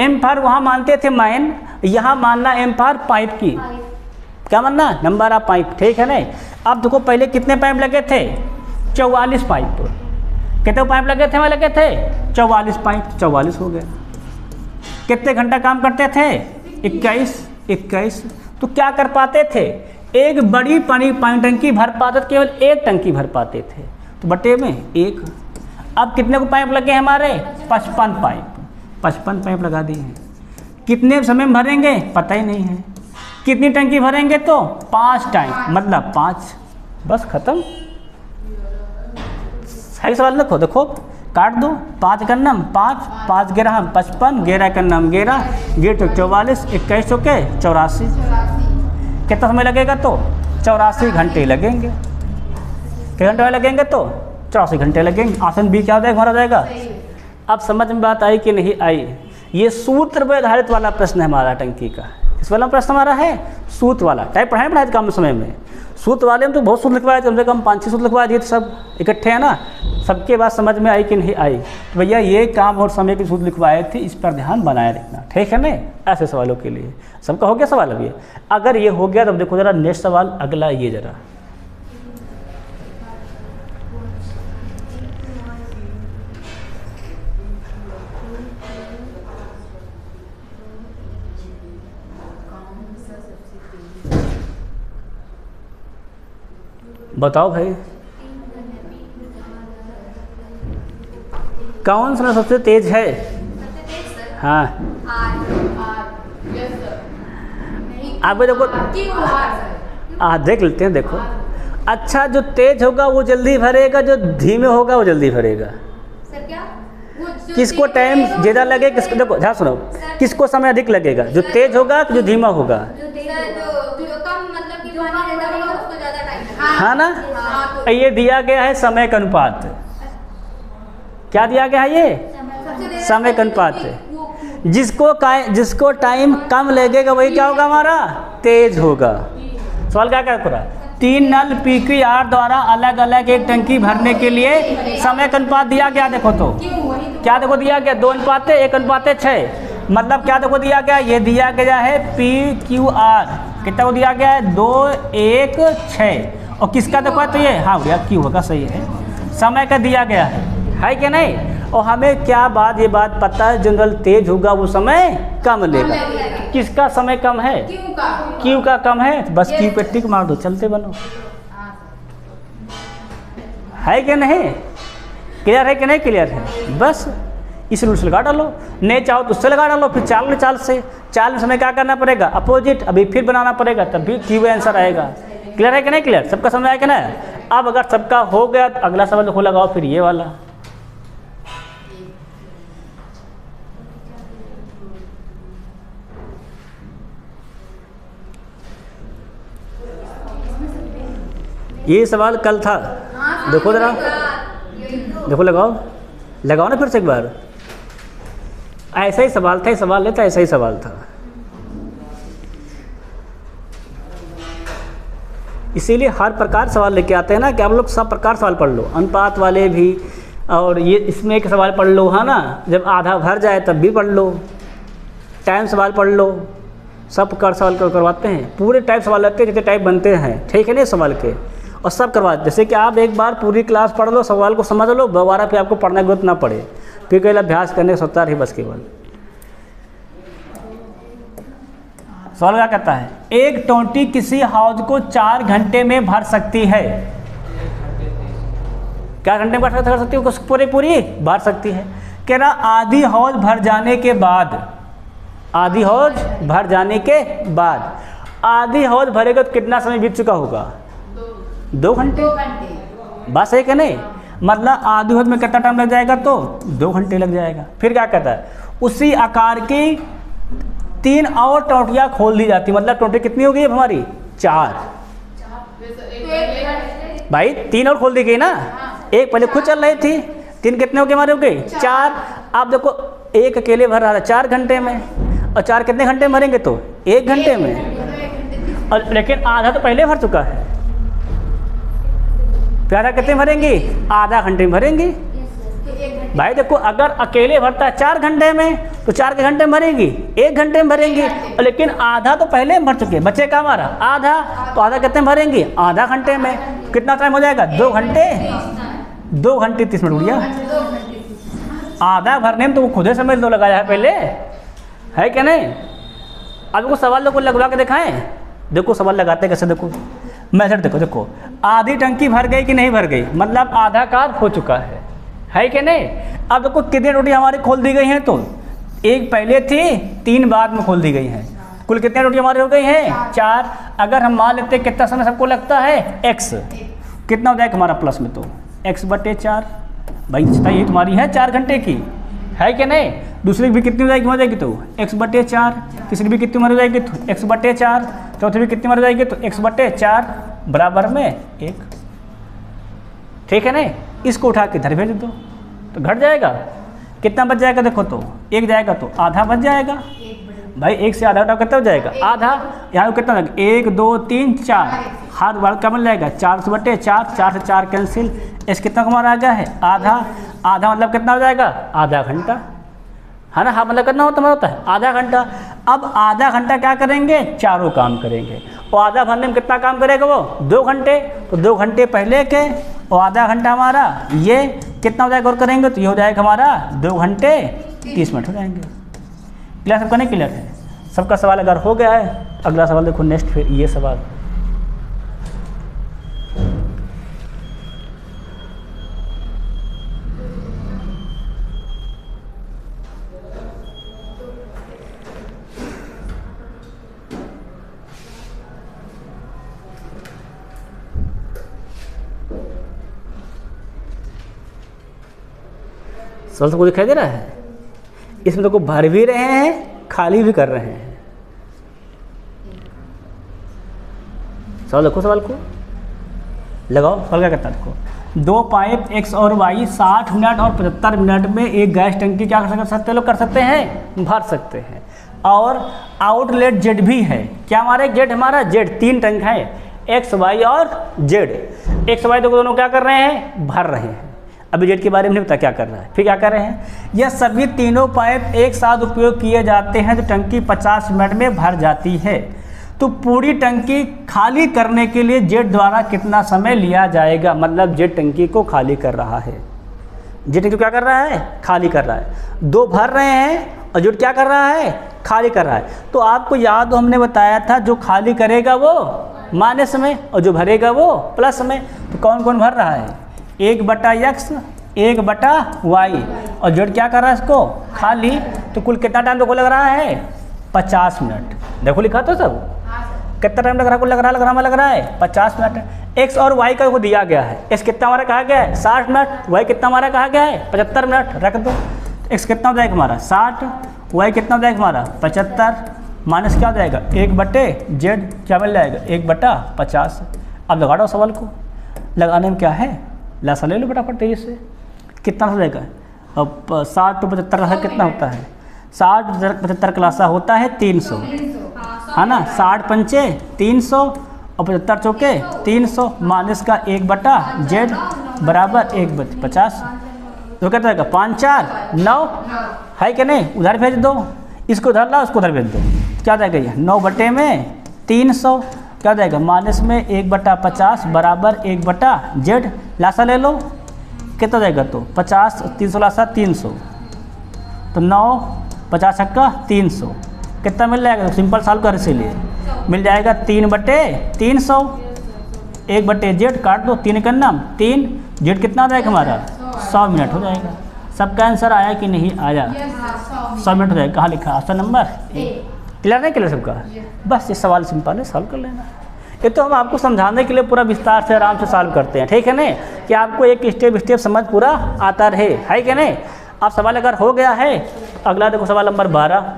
M फॉर वहाँ मानते थे मैन, यहाँ मानना M फॉर पाइप की, क्या मानना? नंबर ऑफ पाइप, ठीक है नहीं? अब देखो पहले कितने पाइप लगे थे? 44 पाइप। कितने पाइप लगे थे? मैं लगे थे 44 पाइप, 44 हो गए। कितने घंटा काम करते थे? 21। तो क्या कर पाते थे? एक बड़ी पानी टंकी भर पाते थे, केवल एक टंकी भर पाते थे, तो बटे में 1। अब कितने को पाइप लगे हैं हमारे? 55 पाइप, 55 पाइप लगा दिए हैं। कितने समय में भरेंगे पता ही नहीं है। कितनी टंकी भरेंगे तो 5 टैंक, मतलब 5, बस खत्म। सही सवाल लिखो, देखो काट दो। 5 का नाम 5, 5 11 55, 11 का नाम 11, 11 44, 21 के 84। कितना समय लगेगा तो 84 घंटे लगेंगे। कितने घंटे लगेंगे तो 84 घंटे लगेंगे। ऑप्शन बी क्या हो जाएगा, हमारा जाएगा। अब समझ में बात आई कि नहीं आई? ये सूत्र पर आधारित वाला प्रश्न है हमारा टंकी का। इस वाला प्रश्न हमारा है सूत्र वाला। टाइप पढ़ाए थे कम समय में। सूत्र वाले में तो बहुत सूत्र लिखवाए थे, कम से कम 5-6 सूत्र लिखवा दिए थे, सब इकट्ठे है ना। सबके बात समझ में आई कि नहीं आई? तो भैया ये काम और समय के सूत्र लिखवाए थे, इस पर ध्यान बनाए रखना, ठीक है ना। ऐसे सवालों के लिए सबका हो गया सवाल। अब ये अगर ये हो गया तो देखो ज़रा नेक्स्ट सवाल अगला ये ज़रा बताओ भाई, कौन सा सबसे तेज है? हाँ आप देखो, देख लेते हैं। देखो अच्छा, जो तेज होगा वो जल्दी भरेगा, जो धीमे होगा वो जल्दी भरेगा। किसको टाइम ज़्यादा लगे, किसको, देखो ध्यान सुनो, किसको समय अधिक लगेगा? जो तेज होगा कि जो धीमा होगा? हाँ ना। ये दिया गया है समय का अनुपात। क्या दिया गया है? ये समय का अनुपात। जिसको टाइम कम लगेगा वही क्या होगा, हमारा तेज होगा। सवाल क्या पूरा? 3 नल PQR द्वारा अलग अलग एक टंकी भरने के लिए समय का अनुपात दिया गया। देखो तो क्या देखो दिया गया 2:1:6। मतलब क्या देखो दिया गया, ये दिया गया है PQR कितना को दिया गया है 2:1:6। और किसका देखो है तो ये, हाँ भैया क्यू होगा, सही है, समय का दिया गया है कि नहीं। और हमें क्या बात, ये बात पता है, जनरल तेज होगा वो समय कम लेगा। किसका समय कम है? क्यू का कम है, बस क्यू पे टिक मार दो, चलते बनो। है कि नहीं? क्लियर है कि नहीं क्लियर है? बस इस रूल से लगा डालो, नहीं चाहो तो उससे लगा डालो, फिर चाल से चाल में समय क्या करना पड़ेगा, अपोजिट, अभी फिर बनाना पड़ेगा, तब भी क्यू आंसर आएगा। क्लियर है कि नहीं क्लियर? सबका समझ आएगा ना। अब अगर सबका हो गया तो अगला सवाल देखो लगाओ, फिर ये वाला। ये सवाल कल था, देखो जरा, देखो लगाओ ना फिर से एक बार। ऐसा ही सवाल था, सवाल लेता ऐसा ही सवाल था। इसीलिए हर प्रकार सवाल लेके आते हैं ना कि आप लोग सब प्रकार सवाल पढ़ लो, अनुपात वाले भी, और ये इसमें एक सवाल पढ़ लो, है ना। जब आधा भर जाए तब भी पढ़ लो, टाइम सवाल पढ़ लो, सब प्रकार सवाल करवाते हैं। पूरे टाइप सवाल लगते हैं, जितने टाइप बनते हैं, ठीक है ना सवाल के, और सब करवाते। जैसे कि आप एक बार पूरी क्लास पढ़ लो, सवाल को समझ लो, दोबारा फिर आपको पढ़ने की जरूरत ना पड़े, फिर केवल अभ्यास करने से होता रही बस केवल। सवाल क्या कहता है, एक टोंटी किसी हौज को 4 घंटे में भर सकती है। क्या घंटे में भर सकती है? पूरी भर सकती है। कह रहा आधी हौज भर जाने के बाद, आधी हौज भर जाने के बाद, आधी हौज भरेगा तो कितना समय बीत चुका होगा? 2 घंटे। बस है कि नहीं? मतलब आधी हौज में कितना टाइम लग जाएगा तो 2 घंटे लग जाएगा। फिर क्या कहता है, उसी आकार की 3 और टोंटियाँ खोल दी जाती। मतलब टोंटी कितनी हो गई अब हमारी? 4। भाई 3 और खोल दी गई ना, एक पहले खुद चल रही थी, 3 कितने हो गए हमारे? हो गए 4। आप देखो एक अकेले भर रहा था 4 घंटे में, और 4 कितने घंटे में भरेंगे तो 1 घंटे में। और लेकिन आधा तो पहले भर चुका है, फिर आधा कितने भरेंगे? आधा घंटे में भरेंगे। भाई देखो अगर अकेले भरता है 4 घंटे में तो 4 के घंटे में भरेंगी, 1 घंटे में भरेंगी, लेकिन आधा तो पहले भर चुके, बचे का हमारा आधा, तो आधा कितने में भरेंगे? आधा घंटे में। कितना टाइम हो जाएगा? 2 घंटे 2 घंटे 30 मिनट हो गया। आधा भरने में तो वो खुद ही समझ लो लगाया है पहले, है क्या नहीं? अब वो सवाल लोग लगवा के दिखाएं। देखो सवाल लगाते कैसे, देखो मेथड देखो आधी टंकी भर गई कि नहीं भर गई, मतलब आधा कार्य हो चुका है कि नहीं? अब देखो कितनी टोटी हमारी खोल दी गई हैं तो एक पहले थी, 3 बाद में खोल दी गई हैं। कुल कितने रोटी हमारी हो गई हैं? 4। अगर हम मान लेते कितना समय सबको लगता है? x। कितना हो जाएगा हमारा प्लस में? तो x/4 भाई ये तुम्हारी है 4 घंटे की, है कि नहीं? दूसरी भी कितनी हो जाएगी तो x/4। तीसरी भी कितनी हो जाएगी तो x/4। चौथी भी कितनी हो जाएगी तो x/4 बराबर में 1। ठीक है नहीं? इसको उठा के इधर भेज दो तो घट जाएगा। कितना बच जाएगा देखो तो? 1 जाएगा तो आधा बच जाएगा भाई। 1 से आधा कितना हो जाएगा? आधा। यहाँ कितना हो जाएगा? 1 2 3 4, हाथ बार क्या बन जाएगा? 4/4। 4 से 4 कैंसिल। इस कितना हमारा आ गया है? आधा। आधा मतलब कितना हो जाएगा? आधा घंटा, है ना? हाँ मतलब कितना होता है? आधा घंटा। अब आधा घंटा क्या करेंगे? चारों काम करेंगे। और आधा घंटे में कितना काम करेगा वो? 2 घंटे। तो 2 घंटे पहले के और आधा घंटा हमारा ये कितना हो जाएगा और करेंगे तो ये हो जाएगा हमारा 2 घंटे 30 मिनट हो जाएंगे। क्लियर? सबका नहीं क्लियर है? सबका सवाल अगर हो गया है, अगला सवाल देखो नेक्स्ट। फिर ये सवाल सवाल सबको दिखाई दे रहा है? इसमें तो को भर भी रहे हैं, खाली भी कर रहे हैं। सवाल देखो, सवाल को लगाओ। सवाल क्या कहता है देखो, 2 पाइप x और y 60 मिनट और 75 मिनट में एक गैस टंकी क्या कर सकते लोग? कर सकते हैं, भर सकते हैं। और आउटलेट z भी है। क्या हमारे z? हमारा z 3 टंक है, x y और z। x y तो दोनों क्या कर रहे हैं? भर रहे हैं। अभी जेट के बारे में नहीं पता क्या कर रहा है। फिर क्या कर रहे हैं? यह सभी तीनों पाइप एक साथ उपयोग किए जाते हैं तो टंकी 50 मिनट में भर जाती है। तो पूरी टंकी खाली करने के लिए जेट द्वारा कितना समय लिया जाएगा? मतलब जेट टंकी को खाली कर रहा है। जेट टंकी क्या कर रहा है? खाली कर रहा है। 2 भर रहे हैं और जेट क्या कर रहा है? खाली कर रहा है। तो आपको याद हो हमने बताया था जो खाली करेगा वो माइनस में और जो भरेगा वो प्लस में। तो कौन कौन भर रहा है? 1/x 1/y और जेड क्या कर रहा है? इसको खाली। तो कुल कितना टाइम देखो लग रहा है? 50 मिनट। देखो लिखा तो सब कितना टाइम लग रहा है? कुल लग रहा है 50 मिनट। x और y का को दिया गया है। x कितना हमारा कहा गया है? 60 मिनट। y कितना हमारा कहा गया है? 75 मिनट। रख दो। x कितना हो जाएगा हमारा? 60। y कितना हो जाएगा हमारा? 75। माइनस क्या हो जाएगा? 1/z क्या मिल जाएगा? 1/50। अब लगा दो सवाल को। लगाने में क्या है? लासा ले लो फटाफट तेजी से। कितना हो जाएगा? अब 60 तो 75 कितना होता है? 60 75 का लासा होता है 300, है ना? 60 पंचे 300 और 75 चौके 300 माइनस का 1/z बराबर 1/50। तो क्या जाएगा? 5 4 9 है कि नहीं? उधर भेज दो। इसको उधर ला, उसको उधर भेज दो। क्या जाएगा? ये 9/300 क्या जाएगा? माइनस में 1/50 बराबर 1/z। लासा ले लो। कितना जाएगा? तो 50 300 लासा 300 तो 9 50 का 300 कितना मिल जाएगा? तो सिंपल सॉल्व कर इसीलिए मिल जाएगा 3/300। 1/z काट दो। 3 का नाम 3 z कितना जाएगा हमारा? 100 मिनट हो जाएगा। सबका आंसर आया कि नहीं आया? 100 मिनट हो जाएगा। कहाँ लिखा? Option number A. क्लियर नहीं? क्लियर सबका? बस ये सवाल सिंपल है, सॉल्व कर लेना। ये तो हम आपको समझाने के लिए पूरा विस्तार से आराम से सॉल्व करते हैं, ठीक है नहीं? कि आपको एक स्टेप समझ पूरा आता रहे, है कि नहीं? आप सवाल अगर हो गया है, अगला देखो सवाल नंबर 12।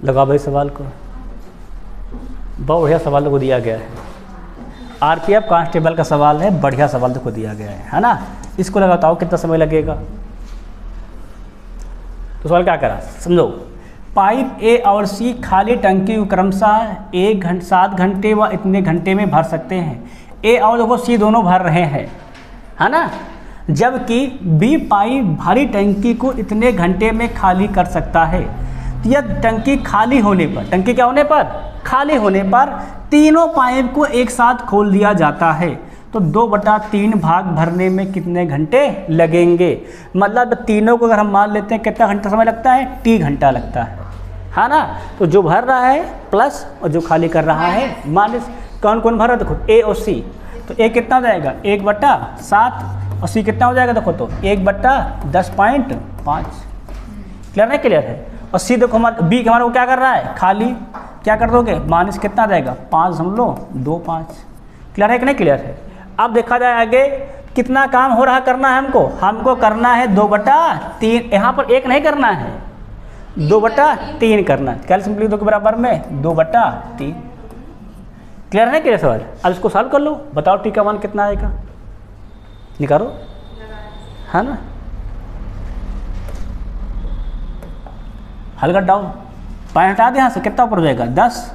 लगा भाई सवाल को। बहुत बढ़िया सवाल को दिया गया है। आरपीएफ कांस्टेबल का सवाल है, बढ़िया सवाल को दिया गया है ना? इसको लगाताओ कितना समय लगेगा? तो सवाल क्या करा समझो। पाइप ए और सी खाली टंकी को क्रमशः 7 घंटे व इतने घंटे में भर सकते हैं। ए और देखो सी दोनों भर रहे हैं, है ना? जबकि बी पाइप भारी टंकी को इतने घंटे में खाली कर सकता है। यह टंकी खाली होने पर, टंकी क्या होने पर? खाली होने पर तीनों पाइप को एक साथ खोल दिया जाता है तो 2/3 भाग भरने में कितने घंटे लगेंगे। मतलब तीनों को अगर हम मान लेते हैं कितना घंटा समय लगता है, t घंटा लगता है ना। तो जो भर रहा है प्लस और जो खाली कर रहा है माइनस। कौन कौन भर रहा है देखो, a और c। तो a कितना हो जाएगा 1/7 और c कितना हो जाएगा देखो, तो 1/10.5। क्लियर है, क्लियर है। और c देखो हमारा b हमारा को क्या कर रहा है, खाली। क्या कर दोगे, माइनस कितना आ जाएगा 5.25। क्लियर है कि नहीं, क्लियर है। अब देखा जाए आगे कितना काम हो रहा करना है हमको करना है 2/3। यहाँ पर 1 नहीं करना है, 2/3 करना है। क्या सिंपली 2 के बराबर में 2/3। क्लियर है, क्लियर सवाल। अब इसको सॉल्व कर लो, बताओ टी का मान कितना आएगा, निकालो, है ना। हल कर डाउन, पाँच हटा दे यहाँ से, कितना ऊपर हो जाएगा 10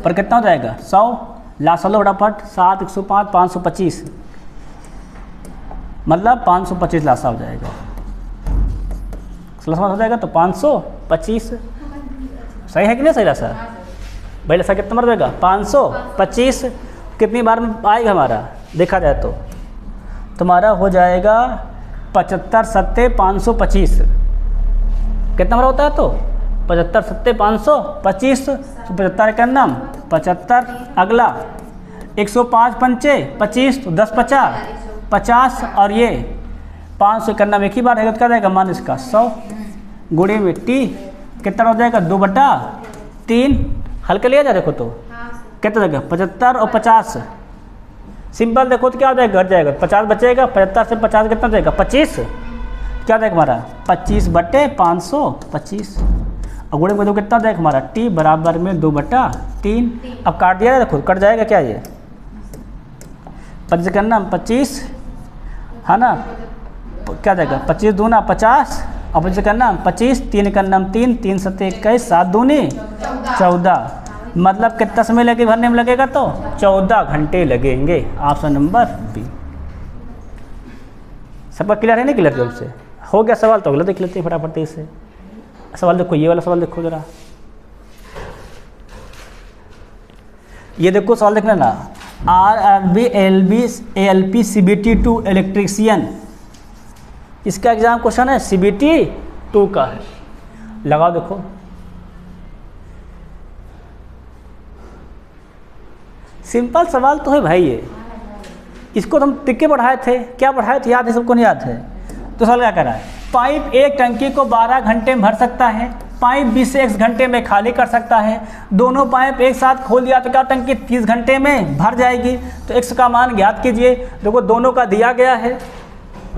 पर कितना हो जाएगा 100। लास्ट वाला फटाफट 7 105 525, मतलब 525 लासा हो जाएगा। हो जाएगा तो 525। सही है कि नहीं, सही लासा भाई। लासा कितना मर जाएगा 525। कितनी बार में आएगा हमारा, देखा जाए तो तुम्हारा हो जाएगा 75 7 525। कितना बार होता है तो 75 7 525। तो 75 का नाम 75, अगला 105 पंचे 25, तो 10 50 50 और ये 500 का नाम एक ही बार है, तो क्या जाएगा मान इसका 100 गुणे में टी कितना हो जाएगा 2/3। हल्का लिया जाए देखो तो कितना जाएगा 75 और 50। सिंपल देखो तो क्या हो जाएगा, घट जाएगा 50 बचेगा, 75 से 50 कितना जाएगा 25। क्या जाएगा हमारा 25/525। और गुणे में दो कितना जाएगा हमारा टी बराबर में 2/3। अब काट दिया देखो, कट जाएगा क्या ये 25 करना 25, है ना। क्या जाएगा 25 दूना 50 और 25 करना 25, 3 करना 3, 3 7 21, 7 दूनी 14। मतलब कितना समय लगे भरने में लगेगा तो 14 घंटे लगेंगे। Option number B. सबका क्लियर है नहीं, क्लियर जल्द से हो गया सवाल। तो अगला देख लेते हैं फटाफट से सवाल। देखो ये वाला सवाल देखो जरा, ये देखो सवाल देखना ना। RRB LB ALP CBT 2 electrician, इसका एग्जाम क्वेश्चन है CBT 2 का है। लगाओ देखो, सिंपल सवाल तो है भाई ये। इसको हम टिक्के पढ़ाए थे, क्या पढ़ाए थे याद है सबको, नहीं याद है तो सवाल क्या कर रहा है। पाइप एक टंकी को 12 घंटे में भर सकता है, पाइप 20 से x घंटे में खाली कर सकता है। दोनों पाइप एक साथ खोल दिया तो क्या टंकी 30 घंटे में भर जाएगी। तो x का मान ज्ञात कीजिए। देखो दोनों का दिया गया है,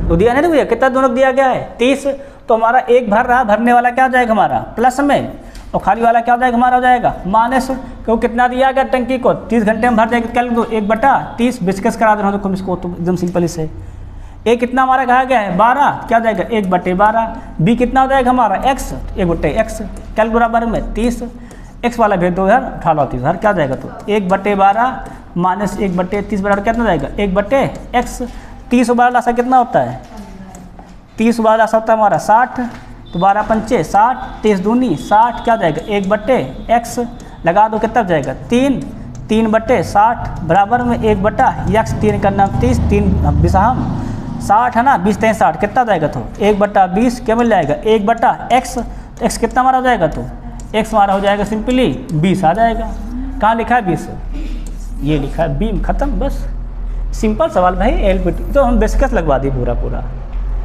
तो दिया नहीं भैया, कितना दोनों दिया गया है 30। तो हमारा एक भर रहा, भरने वाला क्या हो जाएगा हमारा प्लस में, और खाली वाला क्या हो जाएगा हमारा हो जाएगा माइनस। क्योंकि कितना दिया गया टंकी को 30 घंटे में भर जाएगी। क्या लिख दो 1/30 डिस्कस करा दे रहा हूँ, इसको तो एकदम सिंपल से। ए कितना हमारा कहा गया है 12, क्या हो जाएगा 1/12। बी कितना हो जाएगा हमारा x, 1/x। क्या बराबर में 30। x वाला भेज दो यार, उठा लो 30 क्या हो जाएगा तो 1/12 माइनस 1/30 बराबर कितना जाएगा 1/x। 30 12 लासा कितना होता है 30 12 लासा होता है हमारा 60। तो 12 पंचे 60, 30 दूनी 60, क्या जाएगा 1/x। लगा दो कितना जाएगा 3, 3/60 बराबर में 1/x। 3 का नाम 30, 3 बिसाहम 60 है ना, 20 3 60 कितना जाएगा तो 1/20 क्या मिल जाएगा 1/x। तो x कितना हमारा हो जाएगा तो x हमारा हो जाएगा सिंपली 20 आ जाएगा। कहाँ लिखा है 20, ये लिखा है बी, खत्म बस। सिंपल सवाल भाई LPT। तो हम डिस्कस लगवा दी पूरा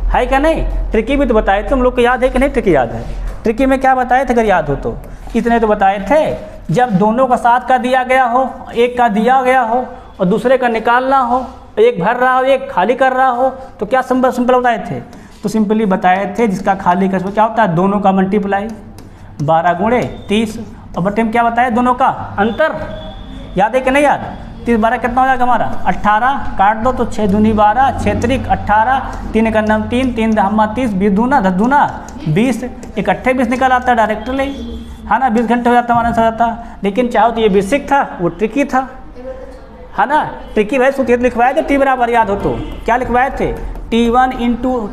है क्या नहीं। ट्रिकी भी तो बताए थे, हम लोग को याद है कि नहीं, ट्रिकी याद है। ट्रिकी में क्या बताए थे अगर याद हो तो, इतने तो बताए थे। जब दोनों का साथ का दिया गया हो, एक का दिया गया हो और दूसरे का निकालना हो, एक भर रहा हो एक खाली कर रहा हो, तो क्या सिंपल बताए थे। तो सिंपली बताए थे जिसका खाली का क्या होता है दोनों का मल्टीप्लाई 12 गुणे 30 और बटे में क्या बताया दोनों का अंतर। याद है कि नहीं याद। 30 12 कितना हो जाएगा हमारा 18, काट दो तो 6 दूनी 12, 6 त्रिक 18, 3 का नाम 3, 3 दहमा 30, 20 दूना 10 दूना 20, इकट्ठे 20 निकल आता है डायरेक्टली, है ना। 20 घंटे हो जाता हमारा आंसर आता। लेकिन चाहो तो ये बेसिक था, वो ट्रिकी था, है ना। ट्रिकी भाई सूत्र लिखवाए थे टी बराबर, याद हो तो क्या लिखवाए थे T1 ×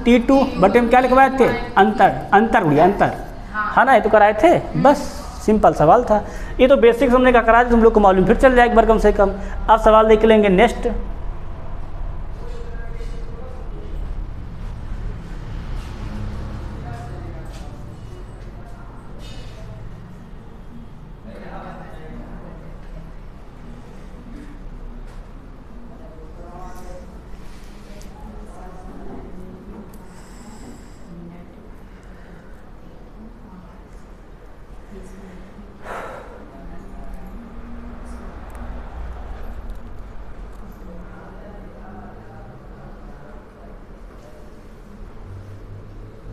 T2 बटे में क्या लिखवाए थे अंतर हुई अंतर, है ना। ये तो कराए थे, बस सिंपल सवाल था। ये तो बेसिक हमने का करा, तुम लोग को मालूम फिर चल जाएगा एक बार कम से कम। अब सवाल देख लेंगे नेक्स्ट।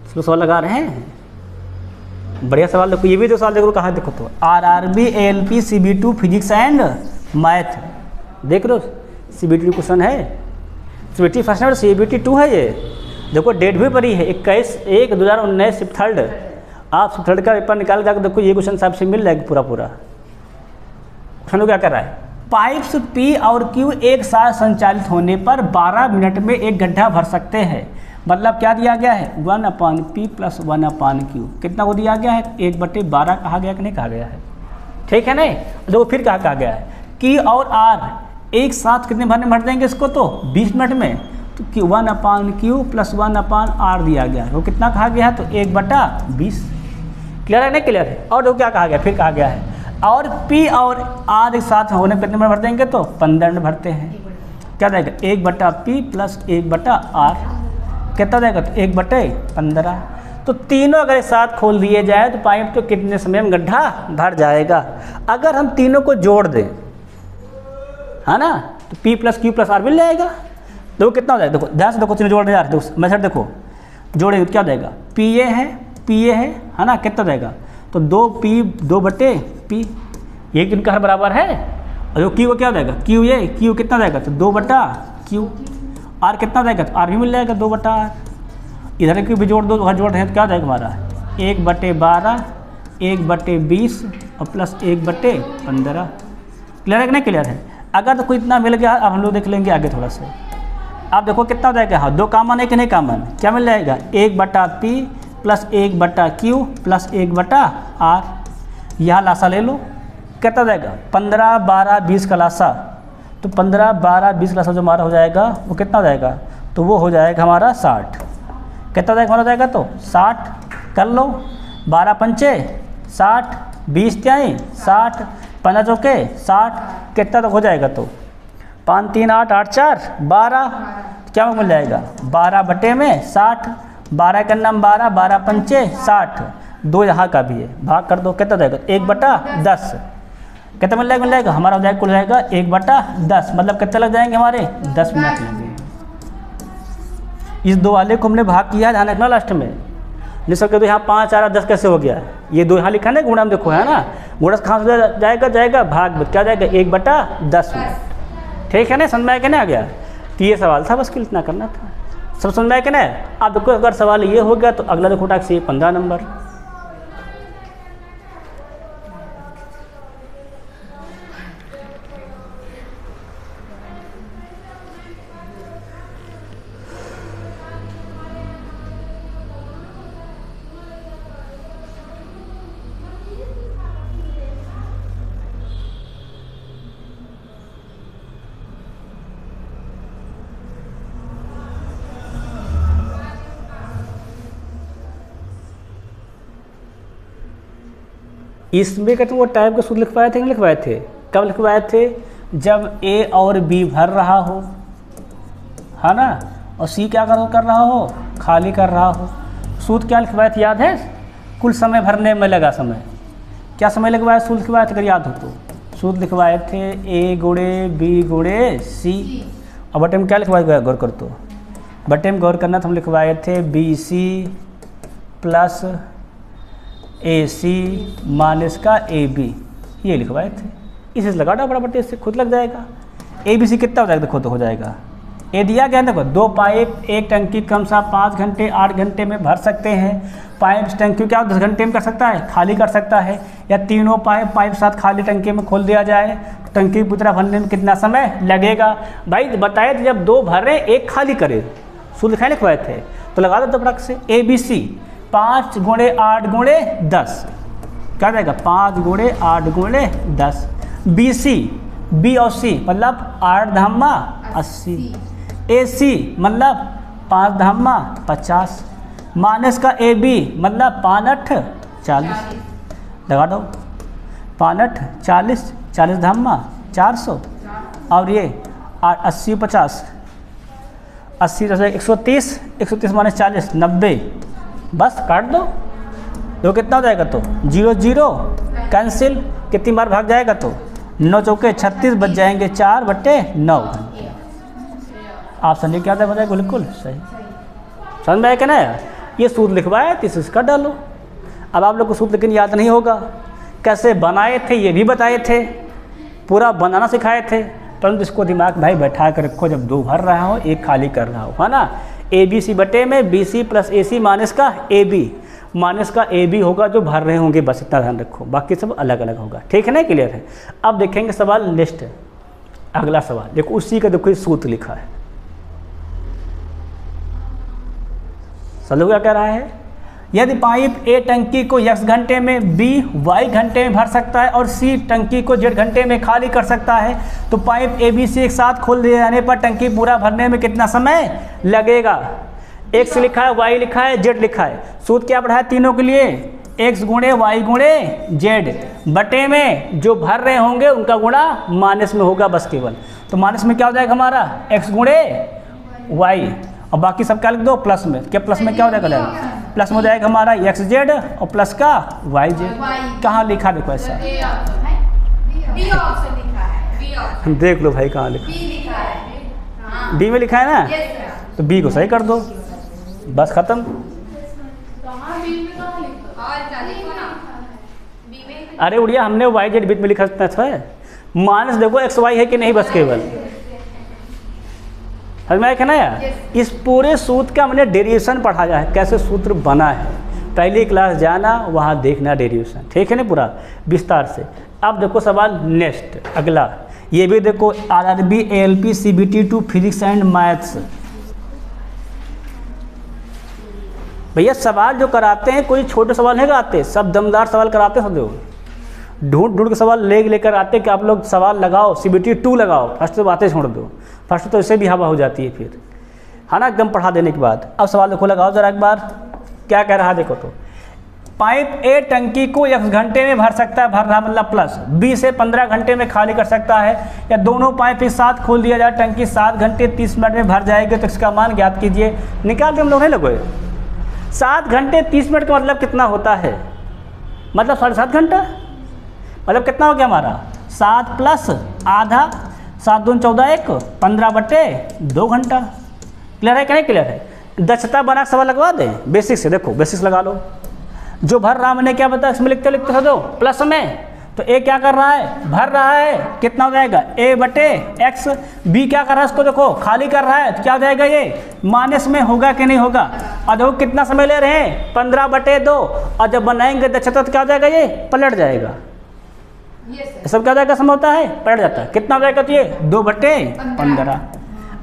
इसको सवाल लगा रहे हैं, बढ़िया सवाल। देखो ये भी तो सवाल देखो कहाँ, देखो तो RRB ALP CB2 physics and math, देख लो CBT क्वेश्चन है, CBT फर्स्ट है, CBT 2 है ये। देखो डेट भी पड़ी है 21/1/2019 शिफ्ट थर्ड। आप शिफ्ट थर्ड का पेपर निकाल कर देखो, ये क्वेश्चन आपसे मिल जाएगा पूरा पूरा। क्वेश्चन क्या कर रहा है, पाइप्स P और Q एक साथ संचालित होने पर 12 मिनट में एक गड्ढा भर सकते हैं। मतलब क्या दिया गया है, 1/P + 1/Q। कितना को दिया गया है, 1/12 कहा गया कि नहीं कहा गया है, ठीक है नहीं। देखो फिर कहा गया है Q और R एक साथ कितने भर देंगे इसको, तो 20 मिनट में। तो 1/Q + 1/R दिया गया है, वो कितना कहा गया है, तो 1/20। क्लियर है नहीं, क्लियर है। और देखो क्या कहा गया, फिर कहा गया है और P और R एक साथ होने कितने मिनट भर देंगे, तो 15 मिनट भरते हैं। क्या देगा, 1/P + 1/R कितना देगा, तो 1/15। तो तीनों अगर एक साथ खोल दिए जाए तो पाइप तो कितने समय में गड्ढा भर जाएगा। अगर हम तीनों को जोड़ दें, है ना, तो P + Q + R मिल जाएगा। देखो कितना हो जाएगा, देखो ध्यान से देखो, तीनों जोड़ने जा रहे हैं, देखो मेथड देखो, जोड़ेंगे तो क्या देगा, PA है ना, कितना देगा, तो 2P 2/P, ये किनका हर बराबर है। और जो Q क्या देगा, Q कितना देगा, तो 2/Q। R कितना देगा, तो R भी मिल जाएगा 2/R। इधर की भी जोड़ दो, उधर जोड़ रहे हैं तो क्या देगा हमारा, 1/12, 1/20 और प्लस 1/15। क्लियर है कि नहीं, क्लियर है। अगर तो कोई इतना मिल गया, अब हम लोग देख लेंगे आगे थोड़ा सा। आप देखो कितना हो जाएगा, हाँ 2 कॉमन है कि नहीं कॉमन, क्या मिल जाएगा, 1/P + 1/Q + 1/R। यहाँ लासा ले लो, कितना जाएगा, 15, 12, 20 का लासा। तो 15, 12, 20 का लासा जो हमारा हो जाएगा वो कितना हो जाएगा, तो वो हो जाएगा हमारा 60। कितना जाएगा हमारा, जाएगा तो 60 कर लो, 12 पंचे 60, 20 त्याई 60, 15 चौके 60, कितना तक हो जाएगा, तो 5 3 8 8 4 12, क्या मिल जाएगा, 12/60, 12 का नाम 12, 12 पंचे 60, 2 यहाँ का भी है, भाग कर दो, कितना जाएगा, 1/10। कितना मिल जाएगा हमारा, हो जाएगा कुल जाएगा 1/10। मतलब कितना लग जाएंगे हमारे, 10 मिनट लगेंगे। इस 2 वाले को हमने भाग किया, ध्यान रखना लास्ट में। नहीं सकते तो यहाँ 5 4 10 कैसे हो गया, ये 2 यहाँ लिखा है ना गुणा में, देखो है ना, गुणस कहाँ से जाएगा भाग में, क्या जाएगा 1/10 मिनट। ठीक है ना, समझ में आया कि नहीं आ गया। तो ये सवाल था, बस इतना करना था, सब समझ में आया कि नहीं। आप देखो अगर सवाल ये हो गया तो अगला देखो टास्क 15 नंबर। इसमें कहते वो टाइप के सूत्र लिखवाए थे, नहीं लिखवाए थे, कब लिखवाए थे, जब A और B भर रहा हो, है ना, और C क्या कर रहा हो, खाली कर रहा हो। सूत्र क्या लिखवाए थे, याद है, कुल समय भरने में लगा समय, क्या समय लिखवाए, सूत्र लिखवाए थे, अगर याद हो तो सूत्र लिखवाए थे A × B × C। और बटे में क्या लिखवाए, गौर कर, तो बटे में गौर करना, तो हम लिखवाए थे BC + AC - AB, ये लिखवाए थे। इसे लगा दो बराबर, इससे खुद लग जाएगा। ABC कितना हो जाएगा, देखो तो हो जाएगा, ए दिया गया, देखो 2 पाइप एक टंकी क्रमशः 5 घंटे 8 घंटे में भर सकते हैं। पाइप टंकी क्या 10 घंटे में कर सकता है, खाली कर सकता है। या तीनों पाइप साथ खाली टंकी में खोल दिया जाए, टंकी की तरह भरने में कितना समय लगेगा। भाई बताए थे जब 2 भरे 1 खाली करे, सूत्र लिखाए लिखवाए थे, तो लगा दो फटक से। ABC 5 × 8 × 10, क्या जाएगा 5 × 8 × 10। BC B और C मतलब 8 धामा 80, AC मतलब 5 धामा 50, माइनस का AB मतलब 5 8 40, लगा दो 5 8 40, 40 धामा 400, और ये 80 50, 80 130, 130 - 40 90, बस काट दो। तो कितना हो जाएगा, तो 0 0 कैंसिल, कितनी बार भाग जाएगा, तो 9 चौके 36 बच जाएंगे, 4/9 घंटे। ऑप्शन ये क्या हो जाएगा, बिल्कुल सही। समझ में आया क्या ना। ये सूत्र लिखवाया तो इसका डालो। अब आप लोग को सूत्र लेकिन याद नहीं होगा, कैसे बनाए थे ये भी बताए थे, पूरा बनाना सिखाए थे, परंतु इसको दिमाग भाई बैठा कर रखो, जब 2 भर रहा हो 1 खाली कर रहा हो, है ना। ABC बटे में BC प्लस AC माइनस का AB, माइनस का AB होगा जो भर रहे होंगे, बस इतना ध्यान रखो, बाकी सब अलग अलग होगा, ठीक है ना, क्लियर है। अब देखेंगे सवाल नेक्स्ट, अगला सवाल देखो, उसी का देखो सूत्र लिखा है। समझो क्या कह रहा है, यदि पाइप A टंकी को x घंटे में, B y घंटे में भर सकता है और C टंकी को z घंटे में खाली कर सकता है, तो पाइप ABC एक साथ खोल दिए जाने पर टंकी पूरा भरने में कितना समय लगेगा। x लिखा है, y लिखा है, z लिखा है। सूत्र क्या पढ़ा है तीनों के लिए, x गुणे y गुणे z, बटे में जो भर रहे होंगे उनका गुणा माइनस में होगा बस केवल। तो माइनस में क्या हो जाएगा हमारा, x गुणे y, और बाकी सब क्या लिख दो प्लस में। क्या प्लस में क्या हो जाएगा, प्लस में हो जाएगा हमारा एक्स जेड और प्लस का वाई जेड। कहाँ लिखा देखो ऐसा, देख लो भाई कहाँ लिखा, डी में लिखा है ना, तो बी को सही कर दो, बस खत्म। अरे उड़िया, हमने वाई जेड बीच में लिखा था, माइनस देखो एक्स वाई है कि नहीं, बस केवल समझ में आया ना यार। इस पूरे सूत्र का हमने डेरिवेशन पढ़ाया है, कैसे सूत्र बना है, पहली क्लास जाना वहाँ देखना डेरिवेशन, ठीक है ना, पूरा विस्तार से। अब देखो सवाल नेक्स्ट अगला, ये भी देखो RRB ALP CBT 2 physics and maths. भैया सवाल जो कराते हैं कोई छोटे सवाल नहीं कराते, सब दमदार सवाल कराते हैं, सब ढूंढ ढूंढ के सवाल लेकर आते कि आप लोग सवाल लगाओ, CBT 2 लगाओ, फर्स्ट तो बातें छोड़ दो, फर्स्ट तो इससे भी हवा हो जाती है फिर, है ना, एकदम पढ़ा देने के बाद। अब सवाल देखो, लगाओ जरा एक बार, क्या कह रहा है देखो। तो पाइप A टंकी को x घंटे में भर सकता है, भर रहा मतलब प्लस, B से 15 घंटे में खाली कर सकता है, या दोनों पाइप एक साथ खोल दिया जाए, टंकी 7 घंटे 30 मिनट में भर जाएगी, तो इसका मान ज्ञात कीजिए। निकाल के हम लोग नहीं लगोगे, 7 घंटे 30 मिनट का मतलब कितना होता है, मतलब 7.5 घंटा, मतलब कितना हो गया हमारा 7 प्लस आधा, 7 दून 14 1 15 बटे 2 घंटा। क्लियर है कि नहीं क्लियर है। दक्षता बना सवाल लगवा दें बेसिक से, देखो बेसिक्स लगा लो। जो भर रहा मैंने क्या बताया, इसमें लिखते लिखते दो प्लस में, तो A क्या कर रहा है, भर रहा है, कितना हो जाएगा A बटे x, B क्या कर रहा है, इसको देखो खाली कर रहा है, तो क्या हो जाएगा ये माइनस में होगा कि नहीं होगा। और देखो कितना समय ले रहे हैं 15 बटे 2, और जब बनाएंगे दक्षता तो क्या हो जाएगा, ये पलट जाएगा, सब क्या जाएगा समय होता है पलट जाता है, कितना हो जाएगा, तो ये 2 बटे 15।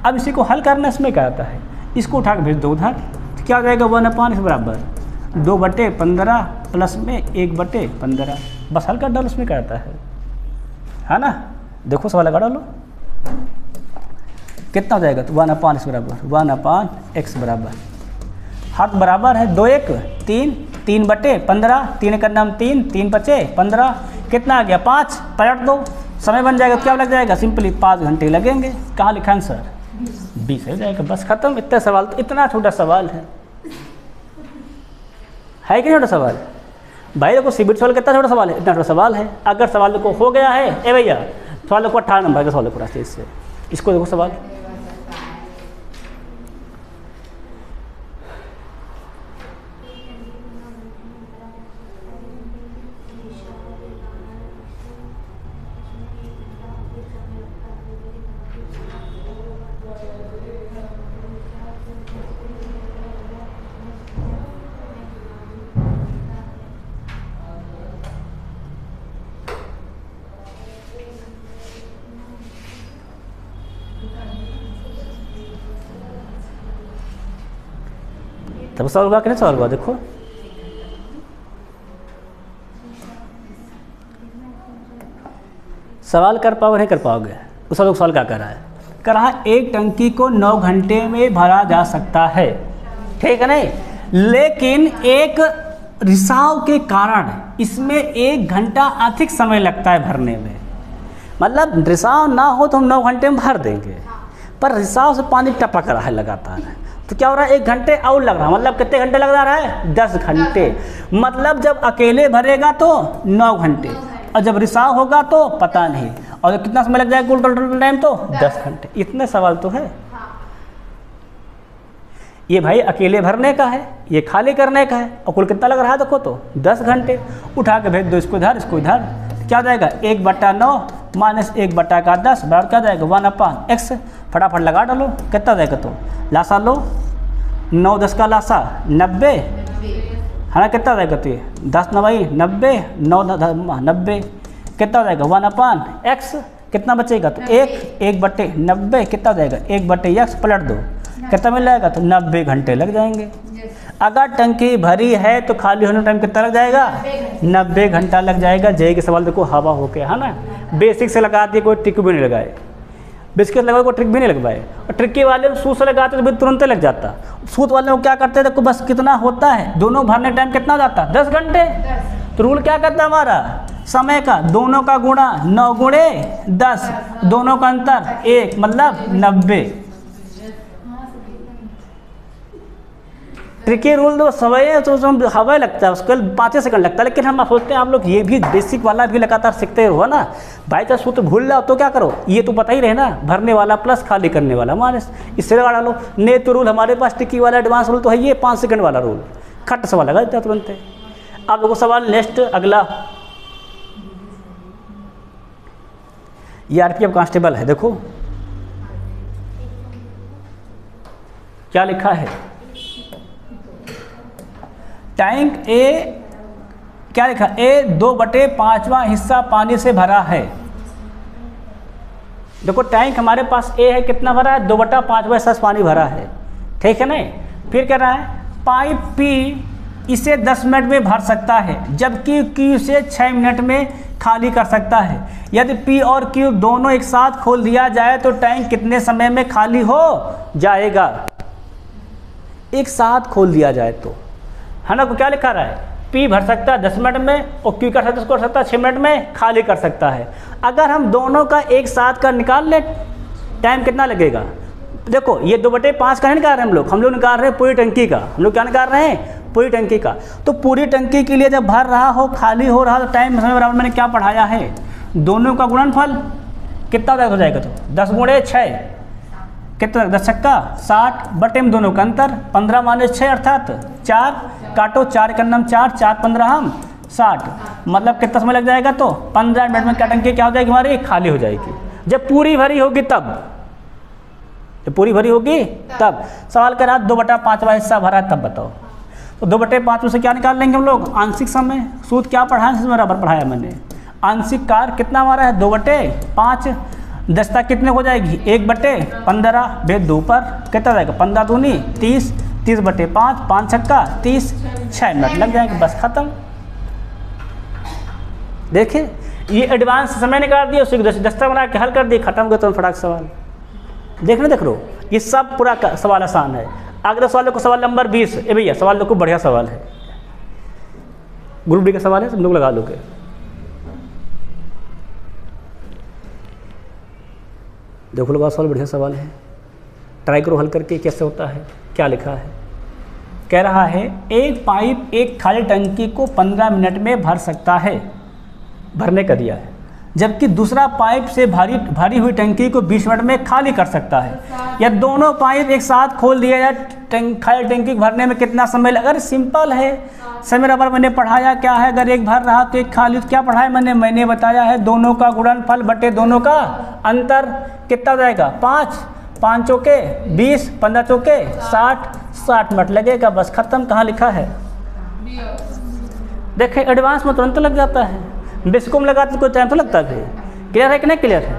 अब इसी को हल करना, इसमें क्या आता है, इसको उठा के भेज दो उधर, तो क्या हो जाएगा 1/, इस बराबर 2 बटे 15 प्लस में 1 बटे 15, बस हल कर डालो, उसमें क्या आता है ना। देखो सवाल लगा डालो, कितना हो जाएगा, तो 1/, इस बराबर 1/x बराबर, हाथ बराबर है 2 1 3, 3 बटे 15, 3 का नाम 3, 3 बचे 15, कितना आ गया 5, पलट दो, समय बन जाएगा, क्या लग जाएगा, सिंपली 5 घंटे लगेंगे। कहाँ लिखा आंसर, 20 हो जाएगा, बस खत्म। इतना सवाल, तो इतना छोटा सवाल है कि छोटा सवाल भाई। देखो CBT सवाल कितना छोटा सवाल है, इतना छोटा सवाल है। अगर सवाल देखो हो गया है, ए भैया सवाल देखो 18 नंबर का सवाल देखो रास्ते इससे, इसको देखो सवाल, तब सवाल हुआ कि नहीं, सवाल हुआ देखो, सवाल कर पाओगे नहीं कर पाओगे। उस लोग सवाल क्या कर रहा है, कह रहा है एक टंकी को 9 घंटे में भरा जा सकता है, ठीक है नहीं, लेकिन एक रिसाव के कारण इसमें 1 घंटा अधिक समय लगता है भरने में। मतलब रिसाव ना हो तो हम 9 घंटे में भर देंगे, पर रिसाव से पानी टपक रहा है लगातार, तो क्या हो रहा है 1 घंटे और लग रहा है, मतलब कितने घंटे लग रहा है 10 घंटे। मतलब जब अकेले भरेगा तो 9 घंटे, और जब रिसाव होगा तो पता नहीं, और कितना समय लग जाएगा कुल टोटल टाइम, तो 10 घंटे। इतने सवाल तो है। ये भाई अकेले भरने का है, ये खाली करने का है, और कुल कितना लग रहा है देखो तो 10 घंटे। उठा के भेज दो इसको इधर, इसको इधर, क्या जाएगा 1/9 माइनस 1/10 बराबर क्या जाएगा 1/x। फटाफट लगा डालो, कितना जाएगा तो लासा लो, 9 10 का लासा 90 है ना, कितना जाएगा तो ये 10 9 90, 9 90 कितना जाएगा 1/x। कितना बचेगा तो 1/90 कितना जाएगा 1/x पलट दो, कितना मिल जाएगा तो 90 घंटे लग जाएंगे। अगर टंकी भरी है तो खाली होने टाइम कितना लग जाएगा 90 घंटा लग जाएगा। जे के सवाल देखो हवा होके, है ना, बेसिक से लगा दिए, कोई ट्रिक भी नहीं लगाए, बिस्किट लगाए कोई ट्रिक भी नहीं लगवाए। और ट्रिक वाले सूत से लगाते तो भी तुरंत लग जाता। सूत वाले को क्या करते हैं देखो, बस कितना होता है, दोनों भरने टाइम कितना जाता है 10 घंटे। तो रूल क्या करता है हमारा समय का, दोनों का गुणा 9 गुणे 10, दोनों का अंतर 1 मतलब 90। ट्रिकी रूल तो समय तो हवा लगता है, उसको 5 सेकंड लगता है, लेकिन हम सोचते हैं आप लोग ये भी बेसिक वाला भी लगातार सीखते रहो ना। बाई चांस सूत्र भूल जाओ तो क्या करो, ये तो पता ही रहे ना, भरने वाला प्लस खाली करने वाला माइनस, इससे लगा डालो। ने तो रूल हमारे पास ट्रिकी वाला एडवांस रूल तो है ये 5 सेकंड वाला रूल, खट सवाल लगा देता तुरंत। आप लोगों को सवाल नेक्स्ट अगला, ये आरपीएफ कांस्टेबल है, देखो क्या लिखा है, टैंक ए क्या लिखा, ए 2/5वां हिस्सा पानी से भरा है। देखो टैंक हमारे पास ए है, कितना भरा है 2/5वां हिस्सा पानी भरा है, ठीक है ना। फिर कह रहा है पाइप पी इसे 10 मिनट में भर सकता है, जबकि क्यू इसे 6 मिनट में खाली कर सकता है। यदि पी और क्यू दोनों एक साथ खोल दिया जाए तो टैंक कितने समय में खाली हो जाएगा। एक साथ खोल दिया जाए तो, है ना, को क्या लिखा रहा है, पी भर सकता है 10 मिनट में और क्यू कर सकता है, उसको कर सकता है 6 मिनट में खाली कर सकता है। अगर हम दोनों का एक साथ का निकाल ले टाइम कितना लगेगा। देखो ये 2/5 का नहीं निकाल रहे हम लोग निकाल रहे हैं पूरी टंकी का। हम लोग क्या निकाल रहे हैं, पूरी टंकी का। तो पूरी टंकी के लिए जब भर रहा हो खाली हो रहा तो टाइम समय बराबर मैंने क्या पढ़ाया है, दोनों का गुणनफल कितना हो जाएगा तो 10 गुणे 6 कितना 10 छक्का 60 बटे में दोनों का अंतर 15 माइनस 6 अर्थात 4, काटो 4 का नाम 4 4 15 हम 60, मतलब कितना समय लग जाएगा तो 15 मिनट में क्या टंकी क्या हो जाएगी हमारी खाली हो जाएगी। जब पूरी भरी होगी तब, जब पूरी भरी होगी तब। सवाल कर रहा 2/5वां हिस्सा भरा तब बताओ। तो 2/5 में से क्या निकाल लेंगे हम लोग, आंशिक समय। सूत्र क्या पढ़ाया है, बराबर पढ़ाया मैंने। आंशिक कार कितना हमारा है 2/5, दस्ता कितने हो जाएगी 1/15 भेद 2 पर कितना जाएगा 15 दूनी 30, 30/5 5 छक्का 30, 6 मिनट लग जाएंगे, बस खत्म। देखिए ये एडवांस समय निकाल दिया, उसी दस्ता बना के हल कर दिए, खत्म गए तो फटाक सवाल। देख लो ये सब पूरा सवाल आसान है। अगले सवाल को सवाल नंबर 20, ए भैया सवाल देखो बढ़िया सवाल है, ग्रुप डी का सवाल है, तुम लोग लगा लोगे। देखो लोग सवाल बढ़िया सवाल है, ट्राई करो हल करके कैसे होता है। क्या लिखा है, कह रहा है एक पाइप एक खाली टंकी को 15 मिनट में भर सकता है, भरने का दिया है, जबकि दूसरा पाइप से भरी हुई टंकी को 20 मिनट में खाली कर सकता है। या दोनों पाइप एक साथ खोल दिया जाए खाली टंकी भरने में कितना समय लगा। अरे सिंपल है, समय बराबर मैंने पढ़ाया क्या है, अगर एक भर रहा तो एक खाली, क्या पढ़ाया मैंने बताया है दोनों का गुणनफल बटे दोनों का अंतर कितना जाएगा 5, 5 चौके 20, 15 चौके 60, 60 मिनट लगेगा, बस खत्म। कहाँ लिखा है देखें, एडवांस में तुरंत लग जाता है, बेसिकों में लगाते कोई टाइम तो लगता है। क्लियर है कि नहीं क्लियर है,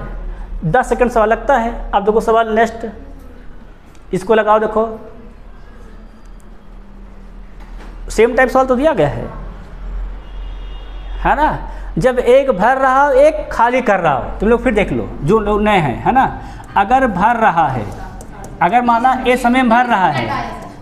10 सेकंड सवाल लगता है। अब देखो सवाल नेक्स्ट, इसको लगाओ, देखो सेम टाइप सवाल तो दिया गया है ना। जब एक भर रहा हो एक खाली कर रहा हो, तुम लोग फिर देख लो जो लोग नए हैं, है ना। अगर भर रहा है, अगर माना ए समय में भर रहा है,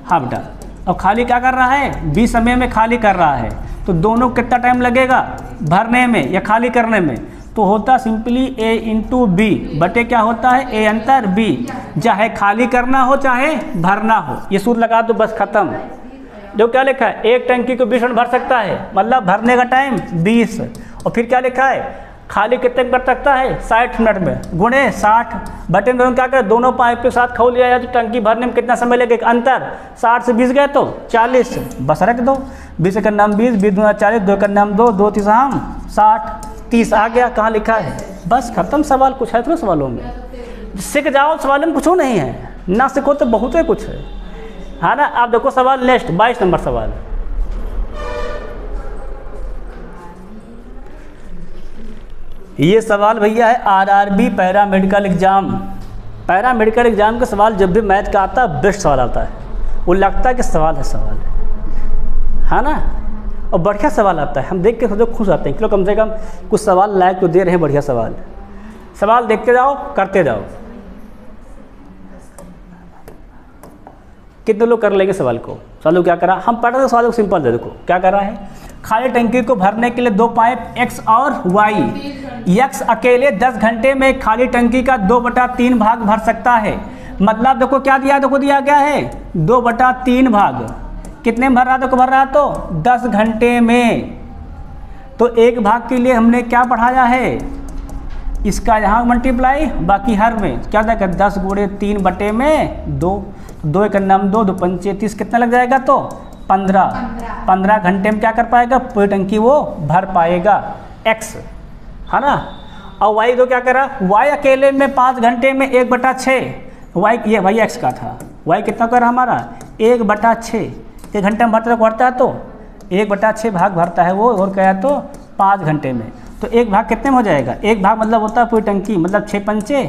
हाँ बेटा, और खाली क्या कर रहा है 20 समय में खाली कर रहा है, तो दोनों कितना टाइम लगेगा भरने में या खाली करने में। तो होता सिंपली ए इंटू बी बटे क्या होता है ए अंतर बी, चाहे खाली करना हो चाहे भरना हो, ये सूत्र लगा दो बस खत्म। जो क्या लिखा है एक टंकी को 20 मिनट भर सकता है, मतलब भरने का टाइम 20, और फिर क्या लिखा है खाली कितने में कर सकता है 60 मिनट में, गुणे 60 बटे में क्या करें, दोनों पाइप के साथ खोल लिया जाए तो टंकी भरने में कितना समय लगेगा, अंतर 60 से 20 गए तो 40, बस रख दो, 20 का नाम 20, 20 दूना 40, 2 का नाम 2, 2 तीस हम 60, 30 आ गया, कहाँ लिखा है, बस खत्म सवाल। कुछ है तो सवालों में, सीख जाओ, सवालों में कुछ नहीं है, ना सीखो तो बहुत है कुछ है ना। आप देखो सवाल नेक्स्ट 22 नंबर सवाल, ये सवाल भैया है RRB paramedical exam. Paramedical exam का सवाल जब भी मैथ का आता है बेस्ट सवाल आता है, वो लगता है कि सवाल है ना, और बढ़िया सवाल आता है, हम देख के सोचो खुश आते हैं कि कम से कम कुछ सवाल लायक तो दे रहे हैं, बढ़िया सवाल देखते जाओ, करते जाओ। कितने लोग कर लेंगे सवाल को, सवाल क्या करा, हम पढ़ रहे सवाल को सिंपल दे, देखो क्या कर रहा है, खाली टंकी को भरने के लिए 2 पाइप x और y, x अकेले 10 घंटे में खाली टंकी का 2/3 भाग भर सकता है। मतलब देखो क्या दिया, देखो दिया क्या है 2/3 भाग, कितने में भर रहा, देखो भर रहा तो 10 घंटे में, तो एक भाग के लिए हमने क्या पढ़ाया है, इसका यहाँ मल्टीप्लाई, बाकी हर में क्या देगा 10 गुणे 3 बटे में 2, 2 का नाम 2, 2 पंचे 30, कितना लग जाएगा तो 15 घंटे में क्या कर पाएगा, पूरी टंकी वो भर पाएगा x, है ना। और y तो क्या करा, y अकेले में 5 घंटे में 1/6, y ये y x का था, y कितना कर हमारा 1/6, 1 घंटे में भरता है तो 1/6 भाग भरता है वो, और क्या है तो 5 घंटे में, तो एक भाग कितने में हो जाएगा, एक भाग मतलब होता है पूरी टंकी, मतलब 6 पंचे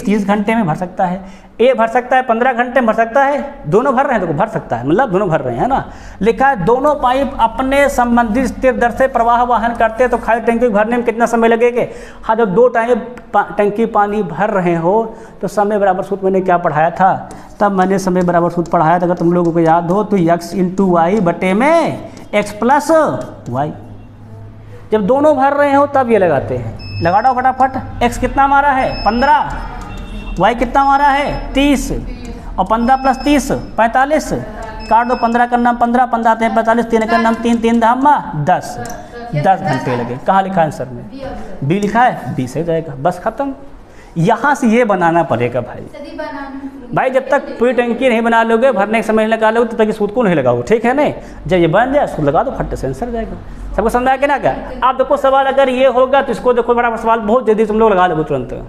30 घंटे में भर सकता है। ए भर सकता है 15 घंटे में भर सकता है, दोनों भर रहे हैं तो भर सकता है, मतलब दोनों भर रहे हैं, है ना। लिखा है दोनों पाइप अपने संबंधित स्थिर दर से प्रवाह वहन करते हैं तो खाली टंकी भरने में कितना समय लगेगा। हाँ, जब 2 टाइम टंकी पानी भर रहे हो तो समय बराबर सूत्र मैंने क्या पढ़ाया था, तब मैंने समय बराबर सूत्र पढ़ाया था, अगर तुम लोगों को याद हो तो x × y बटे में x + y। जब दोनों भर रहे हो तब ये लगाते हैं, लगा दो फटाफट। x कितना हमारा है 15, y कितना हमारा है 30, और 15 + 30 45, काट दो, 15 का नाम 15, 15 आते हैं 45, 3 का नाम 3, 3 धामा 10 घंटे लगे। कहाँ लिखा है आंसर में, बी लिखा है, बी से जाएगा, बस खत्म। यहाँ से ये बनाना पड़ेगा भाई, जब तक पूरी टंकी नहीं बना लोगे, भरने के समय नहीं लगा लोगे, तब तक सूद को नहीं लगाओ, ठीक है नहीं। जब ये बन जाए सूद लगा दो, फट से आंसर जाएगा। सबको समझ आया ना क्या। आप देखो सवाल अगर ये होगा तो इसको देखो, बड़ा सवाल बहुत जल्दी तुम लोग लगा लोगे तुरंत।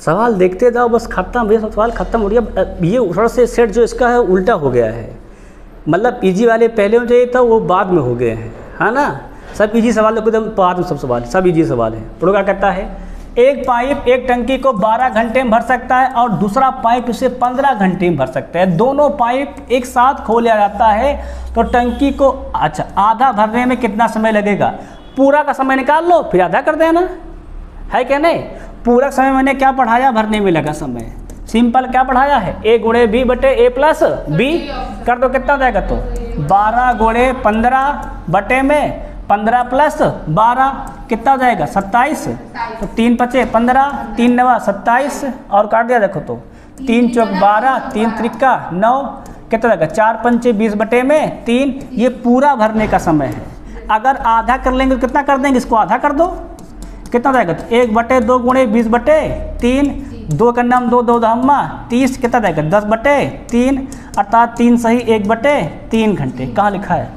सवाल देखते जाओ, बस खत्म, भैया सवाल खत्म हो गया। ये थोड़ा से सेट जो इसका है उल्टा हो गया है, मतलब इजी वाले पहले हो चाहिए था, वो बाद में हो गए हैं, है ना। सब इजी सवाल एकदम बाद में, सब इजी सवाल है। तो क्या कहता है, एक पाइप एक टंकी को 12 घंटे में भर सकता है और दूसरा पाइप इसे 15 घंटे में भर सकता है। दोनों पाइप एक साथ खोला जाता है तो टंकी को आधा भरने में कितना समय लगेगा। पूरा का समय निकाल लो फिर आधा कर देना, है क्या नहीं। पूरा समय मैंने क्या पढ़ाया, भरने में लगा समय, सिंपल क्या पढ़ाया है, a गुणे b बटे a + b, कर दो कितना जाएगा तो 12 गुणे 15 बटे में 15 + 12 कितना हो जाएगा 27, तो 3 × 5 = 15, 3 × 9 = 27, और काट दिया देखो तो 3 × 4 = 12, 3 × 3 = 9, कितना जाएगा 4 × 5 = 20 बटे में 3। ये पूरा भरने का समय है। अगर आधा कर लेंगे तो कितना कर देंगे, इसको आधा कर दो, कितना जाएगा तो 1/2 गुणे 20 बटे 3, 2 का नाम 2, 2 धामा 30, कितना जाएगा 10/3, अर्थात 3 सही 1/3 घंटे। कहाँ लिखा है,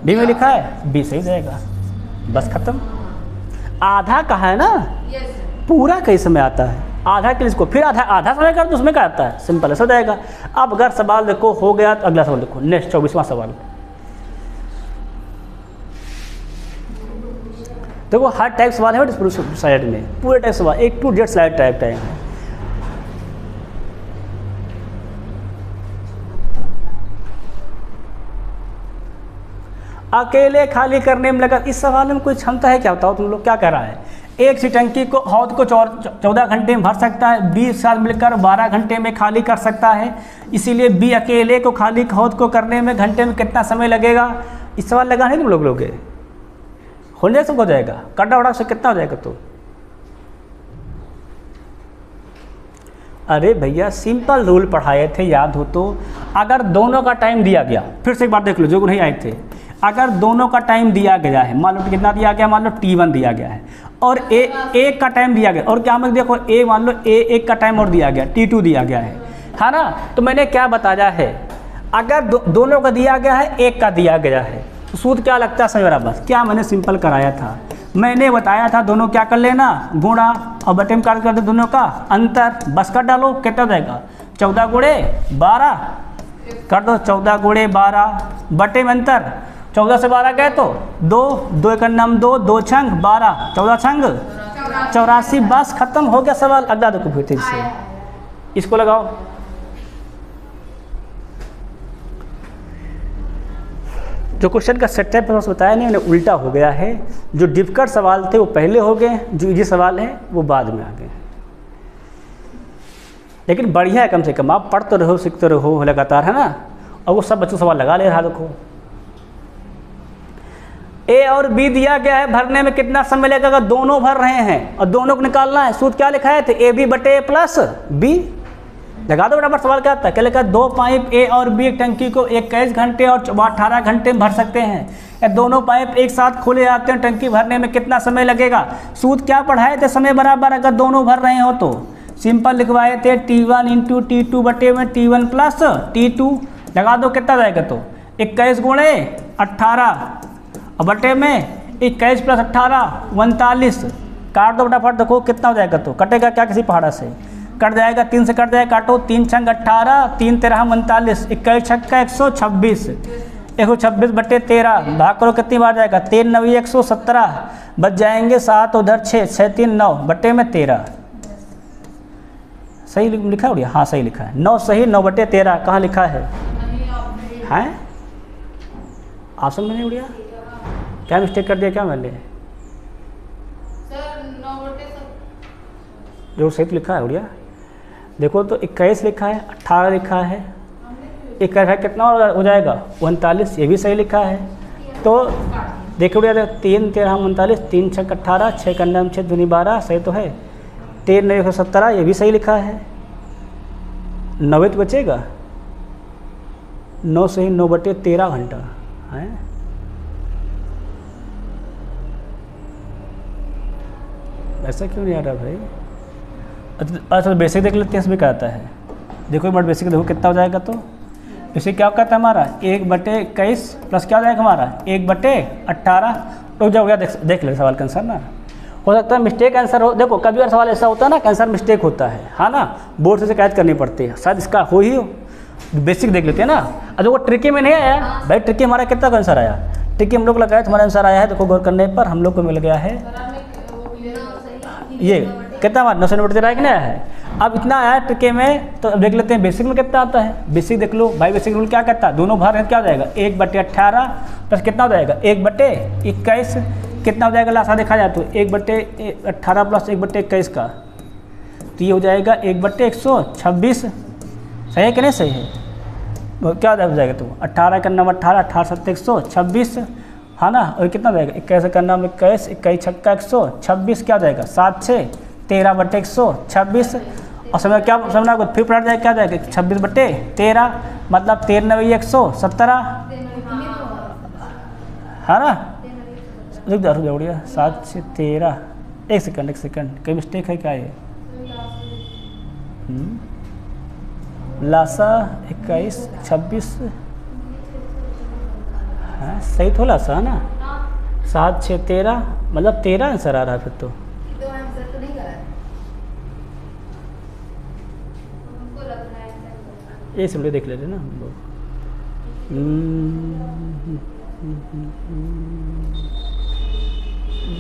बी में लिखा है, बी सही जाएगा, बस खत्म। आधा कहा है ना, पूरा कई समय आता है, आधा के लिए इसको फिर आधा समय कर दो, उसमें क्या आता है, सिंपल ऐसा जाएगा। अब अगर सवाल देखो हो गया तो अगला सवाल देखो, नेक्स्ट 24वां सवाल। देखो हर टाइप सवाल है पूरे स्लाइड में, पूरे टाइप सवाल A to Z slide type है। अकेले खाली करने में लगा, इस सवाल में कोई क्षमता है क्या, बताओ तुम लोग क्या कर रहा है। एक सी टंकी को हौद को 14 घंटे में भर सकता है, B साथ मिलकर 12 घंटे में खाली कर सकता है, इसीलिए B अकेले को खाली हौद को करने में घंटे में कितना समय लगेगा। इस सवाल लगा नहीं तुम लोग होने से हो जाएगा, कटा उड़ा से कितना हो जाएगा तो अरे भैया सिंपल रूल पढ़ाए थे, याद हो तो। अगर दोनों का टाइम दिया गया, फिर से एक बार देख लो जो नहीं आए थे, अगर दोनों का टाइम दिया गया है, मान लो कितना दिया गया, मान लो T1 दिया गया है और एक का टाइम दिया गया, और क्या मैं देखो ए, मान लो एक का टाइम और दिया गया, T2 दिया गया है ना। तो मैंने क्या बताया है, अगर दोनों का दिया गया है, एक का दिया गया है, तो सूत्र क्या लगता है समझ रहा। बस क्या मैंने सिंपल कराया था, मैंने बताया था दोनों क्या कर लेना, गुणा और बटे में काट कर दे दोनों का अंतर, बस कर डालो, कितना जाएगा 14 गुणे 12 कर दो, 14 गुणे 12 बटे में अंतर, 14 से 12 गए तो 2, 2 का नाम 2, 2 छंग 12, 14 छंग 84, बस खत्म हो गया सवाल। अगला देखो फिर तेज से इसको लगाओ। जो क्वेश्चन का सेटअप है उसको बताया नहीं, मैंने उल्टा हो गया है। जो डिफिकल्ट सवाल थे वो पहले हो गए, जो इजी सवाल है वो बाद में आ गए। लेकिन बढ़िया है, कम से कम आप पढ़ते रहो, सीखते रहो लगातार, है ना। और वो सब बच्चों सवाल लगा ले रहा, देखो ए और बी दिया गया है, भरने में कितना समय लगेगा, अगर दोनों भर रहे हैं और दोनों को निकालना है, सूत्र क्या लिखा है थे, ए बी बटे ए प्लस बी, लगा दो बराबर। सवाल क्या आता है, क्या लिखा है, 2 पाइप ए और बी एक टंकी को 21 घंटे और 18 घंटे में भर सकते हैं, या दोनों पाइप एक साथ खोले जाते हैं, टंकी भरने में कितना समय लगेगा। सूत्र क्या पढ़ाए थे, समय बराबर अगर दोनों भर रहे हो तो सिंपल लिखवाए थे T1 इंटू T2 बटे में T1 प्लस T2, लगा दो कितना जाएगा, तो 21 गुणे 18 और बटे में 21 प्लस 18 39, काट दो फटाफट, देखो कितना हो जाएगा, तो कटेगा क्या किसी पहाड़ा से, कट जाएगा 3 से कट जाएगा, काटो 3 छंग 18, 3 13 39, 21 छक्का 126, 126 बटे 13, भाग करो कितनी बार जाएगा, 3 9 117, बच जाएंगे 7 उधर 6, 6 3 9 बटे में 13। सही लिखा है उड़िया, हाँ सही लिखा है, 9 सही, 9 बटे 13 कहाँ लिखा है, हैं ऑप्शन में नहीं उड़िया, क्या मिस्टेक कर दिया क्या मैंने, जो सही तो लिखा है उड़िया, देखो तो 21 लिखा है, 18 लिखा है, 21 कितना हो जाएगा 39, ये भी सही लिखा है। तो देखो भैया 3 13 39, 3 6 18, 6 का 9 6 दूनी 12, सही तो है, 3 9 117, ये भी सही लिखा है, 9 तो बचेगा, 9 सही 9 बटे 13 घंटा है। ऐसा क्यों नहीं आ रहा भाई, अच्छा बेसिक देख लेते हैं, इसमें क्या आता है, देखो एक बार बेसिक देखो कितना हो जाएगा, तो इसे क्या कहता है हमारा 1 बटे 21 प्लस क्या हो जाएगा हमारा 1 बटे 18, रुक जाओ, देख ले सवाल का आंसर ना, हो सकता है मिस्टेक आंसर हो, देखो कभी बार सवाल ऐसा होता है ना कि आंसर मिस्टेक होता है, हाँ ना, बोर्ड से शिकायत करनी पड़ती है, शायद इसका हो ही हो। बेसिक देख लेते हैं ना, अब देखो ट्रिकी में नहीं आया भाई, ट्रिकी हमारा कितना का आंसर आया, ट्रिकी हम लोग लगाया तुम्हारा आंसर आया है, देखो गौर करने पर हम लोग को मिल गया है ये कितना हमारा 990 है कि नहीं आया है। अब इतना आया है ट्रिके में, तो अब देख लेते हैं बेसिक में कितना आता है। बेसिक देख लो भाई, बेसिक रूल क्या कहता है, दोनों भार है क्या हो जाएगा 1 बटे 18 प्लस कितना हो जाएगा 1 बटे 21, कितना हो जाएगा लासा देखा जाए तो 1 बटे 18 प्लस 1 बटे 21 का, तो ये हो जाएगा 1 बटे 126, सही है कि नहीं सही है, क्या हो जाएगा, तो 18 का नाम 18, 18 7 126, हाँ ना, और कितना जाएगा 21 का नाम 21, 21 छक्का 126, क्या जाएगा 7 6 13 बटे 126, और समय क्या समझना को फिर पलट जाएगा, क्या जाएगा 26 बटे 13, मतलब 13 9 117, है ना, रुक जा उड़िया 7 से 13, एक सेकंड कहीं मिस्टेक है क्या ये, लासा 21 26, हाँ सही तो लासा है ना, 7 6 13, मतलब 13 आंसर आ रहा है फिर तो, ये सिंपली देख लेते ना हम लोग।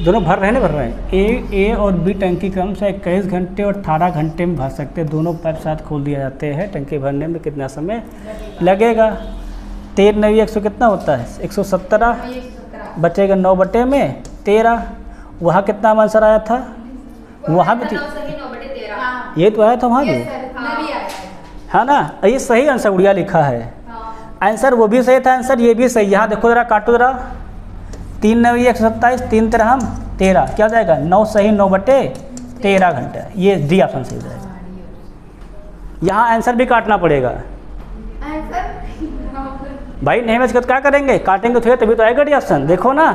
दोनों भर रहे हैं, ए और बी टंकी क्रम से 21 घंटे और 18 घंटे में भर सकते हैं, दोनों पाइप साथ खोल दिया जाते हैं, टंकी भरने में कितना समय लगेगा, 13 9 100 कितना होता है 117, बचेगा 9 बटे में 13, वहाँ कितना आंसर आया था, वहाँ भी ये तो आया था वहाँ भी, है ना, ये सही आंसर उड़िया लिखा है, आंसर वो भी सही था, आंसर ये भी सही, यहाँ देखो ज़रा काटो ज़रा, 3 9 127, 3 13 13, क्या हो जाएगा 9 सही 9 बटे 13 घंटे, ये डी ऑप्शन सही हो जाएगा। यहाँ आंसर भी काटना पड़ेगा भाई, नहीं मैच क्या करेंगे, काटेंगे तो तभी तो आएगा डी ऑप्शन। देखो ना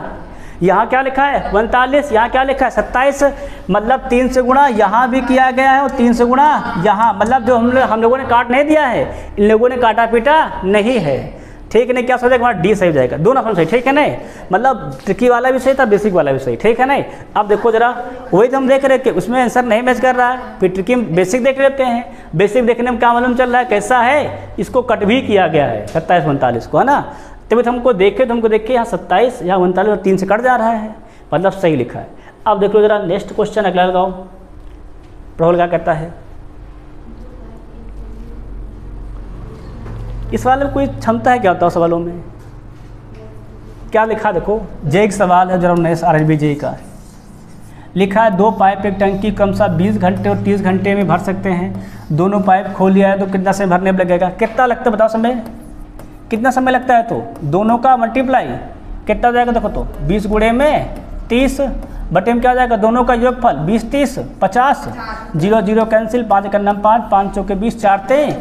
यहाँ क्या लिखा है 49, यहाँ क्या लिखा है 27, मतलब 3 से गुणा यहाँ भी किया गया है और 3 से गुणा यहाँ, मतलब जो हम लोगों ने काट नहीं दिया है, इन लोगों ने काटा पीटा नहीं है, ठीक है नहीं। क्या सोचेगा हमारा डी सही हो जाएगा, दोनों ऑप्शन सही, ठीक है नहीं, मतलब ट्रिकी वाला भी सही था, बेसिक वाला भी सही, ठीक है नहीं। अब देखो जरा वही तो हम देख रहे थे, उसमें आंसर नहीं मैच कर रहा है, फिर ट्रिकी बेसिक देख लेते हैं। बेसिक देखने में क्या मालूम चल रहा है कैसा है, इसको कट भी किया गया है 27 49 को, है ना। तभी तो हमको देख के यहाँ 27 यहाँ 39 और 3 से कट जा रहा है, मतलब सही लिखा है। अब देखो जरा नेक्स्ट क्वेश्चन अगला लगाओ, प्रहोल क्या कहता है। इस सवाल में कोई क्षमता है क्या होता है सवालों में, क्या लिखा देखो, जे का सवाल है, जरा नए RSB JEE का लिखा है 2 पाइप एक टंकी क्रमशः 20 घंटे और 30 घंटे में भर सकते हैं, दोनों पाइप खोल लिया है तो कितना समय भरने में लगेगा, कितना लगता है बताओ समय, कितना समय लगता है, तो दोनों का मल्टीप्लाई कितना हो जाएगा, देखो तो 20 गुणे में 30 बटे में क्या हो जाएगा, दोनों का योगफल 20 30 50, 0 0 कैंसिल, 5 का नाम 5 5 चौके 20 4 3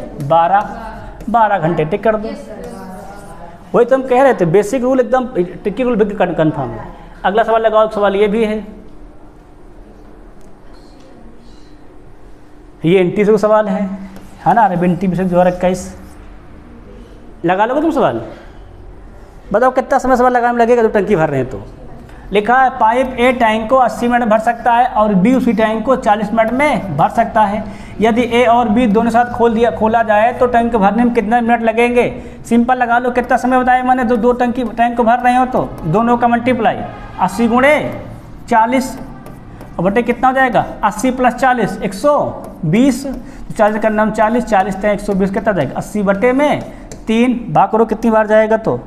12 घंटे टिक कर दो। वही तो हम कह रहे थे, बेसिक रूल एकदम टिकी रूल बिल्कुल कन्फर्म है। अगला सवाल लगाओ, सवाल ये भी है, ये NTC का सवाल है ना, NTC 2021 लगा लोगे तुम सवाल, बताओ कितना समय सवाल लगाने में लगेगा जब टंकी भर रहे हैं। तो लिखा है पाइप A टैंक को 80 मिनट में भर सकता है और B उसी टैंक को 40 मिनट में भर सकता है। यदि A और B दोनों साथ खोला जाए तो टैंक भरने में कितने मिनट लगेंगे, सिंपल लगा लो, कितना समय बताया मैंने, दो टैंक को भर रहे हो तो दोनों का मल्टीप्लाई 80 गुणे 40 और बटे कितना हो जाएगा 80 + 40 120, 40 का नाम 40 40 तय 120 कितना जाएगा 80 बटे में 3, भाग करो कितनी बार जाएगा, तो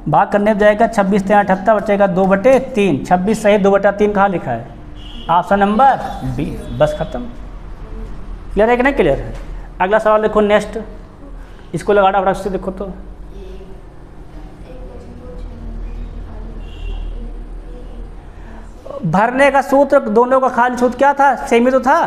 भाग करने में जाएगा 26 3 78 बचेगा 2 बटे 3, 26 सही 2 बटा 3 कहाँ लिखा है, ऑप्शन नंबर B, बस खत्म। क्लियर है कि नहीं क्लियर है। अगला सवाल देखो नेक्स्ट, इसको लगाना फटाक से, देखो तो भरने का सूत्र दोनों का खाली सूत्र क्या था, सेम ही तो था।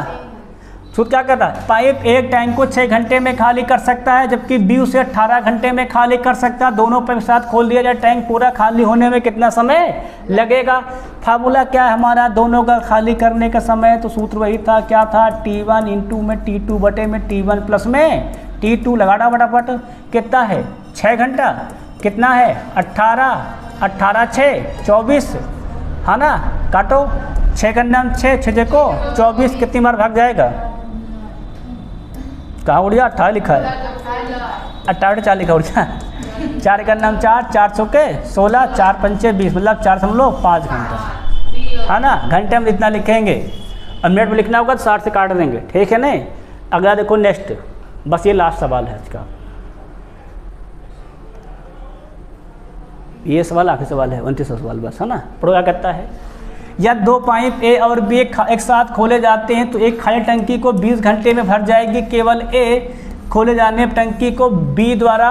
सूत्र क्या कहता है, पाइप एक टैंक को 6 घंटे में खाली कर सकता है जबकि B उसे 18 घंटे में खाली कर सकता है। दोनों पाइप साथ खोल दिया जाए, टैंक पूरा खाली होने में कितना समय लगेगा। फार्मूला क्या है हमारा, दोनों का खाली करने का समय, तो सूत्र वही था, क्या था T1 × में T2 बटे में T1 प्लस में T2 लगाना फटाफट, कितना है 6 घंटा, कितना है 18 18 6 24, है ना, काटो 6 का नाम 6 6 को 24 कितनी बार भाग जाएगा, कहाँ उड़ गया 18 लिखा है, 18 4 लिखा उड़ गया, 4 का नाम 4 4 चौके 16 4 पंचे 20, मतलब 4.5 घंटा, है ना। घंटे में इतना लिखेंगे और मिनट में लिखना होगा तो 60 से काट देंगे, ठीक है नहीं। अगला देखो नेक्स्ट, बस ये लास्ट सवाल है आज का, ये सवाल आखिरी सवाल है 29वां सवाल बस, है ना। पढ़ो क्या कहता है, यदि 2 पाइप A और B एक साथ खोले जाते हैं तो एक खाली टंकी को 20 घंटे में भर जाएगी। केवल A खोले जाने टंकी को B द्वारा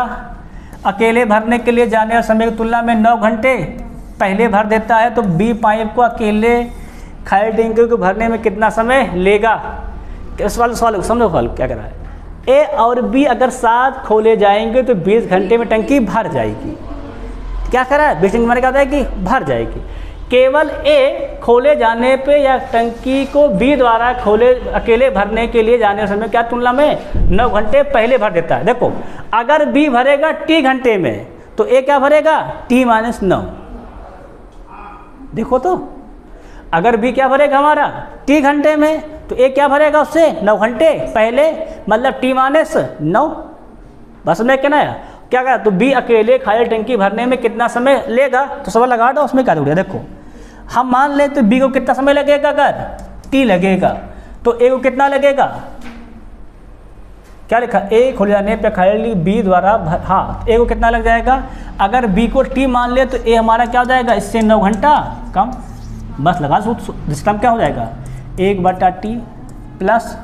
अकेले भरने के लिए जाने वाले समय की तुलना में 9 घंटे पहले भर देता है, तो B पाइप को अकेले खाली टंकी को भरने में कितना समय लेगा। इस वाले सवाल समझो, सवाल क्या कर रहा है, A और B अगर साथ खोले जाएंगे तो 20 घंटे में टंकी भर जाएगी। क्या कर रहा है, 20 घंटे में क्या जाएगी, भर जाएगी। केवल A खोले जाने पे या टंकी को B द्वारा अकेले भरने के लिए जाने समय क्या तुलना में 9 घंटे पहले भर देता है। देखो अगर B भरेगा T घंटे में तो A क्या भरेगा T-9। देखो तो अगर B क्या भरेगा हमारा T घंटे में तो A क्या भरेगा उससे 9 घंटे पहले, मतलब T-9। बस में कहना है क्या कहा, तो B अकेले खाली टंकी भरने में कितना समय लेगा, तो सवाल लगा दो, उसमें क्या जुड़े। देखो हम मान ले तो B को कितना समय लगेगा, अगर T लगेगा तो A को कितना लगेगा, क्या लिखा, A खोले जाने पे खाली B द्वारा हाँ A को कितना लग जाएगा। अगर B को T मान ले तो A हमारा क्या हो जाएगा, इससे 9 घंटा कम, बस लगा जिसका क्या हो जाएगा 1/T प्लस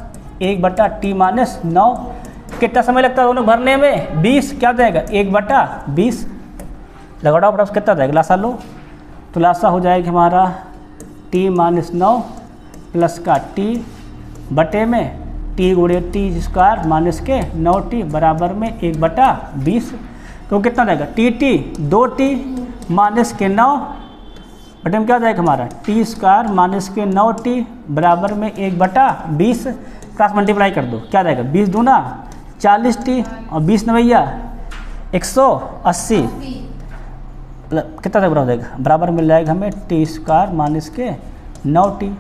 1/T-9। कितना समय लगता है दोनों भरने में 20, क्या हो जाएगा 1/20 लगाओ फटाफट, कितना जाएगा लासा लो, तो लासा हो जाएगा हमारा T-9 प्लस का T बटे में टी गुणे टी स्क्वायर माइनस के 9t बराबर में 1/20। तो कितना जाएगा टी 2t माइनस के 9 बटे में क्या जाएगा हमारा टी स्क्वायर माइनस के 9t बराबर में 1/20। क्रॉस मल्टीप्लाई कर दो, क्या जाएगा 20 दूना 40t और 20 नवैया 180 कितना तक बराबर हो जाएगा, बराबर मिल जाएगा हमें टी स्क्वायर माइनस के 9t।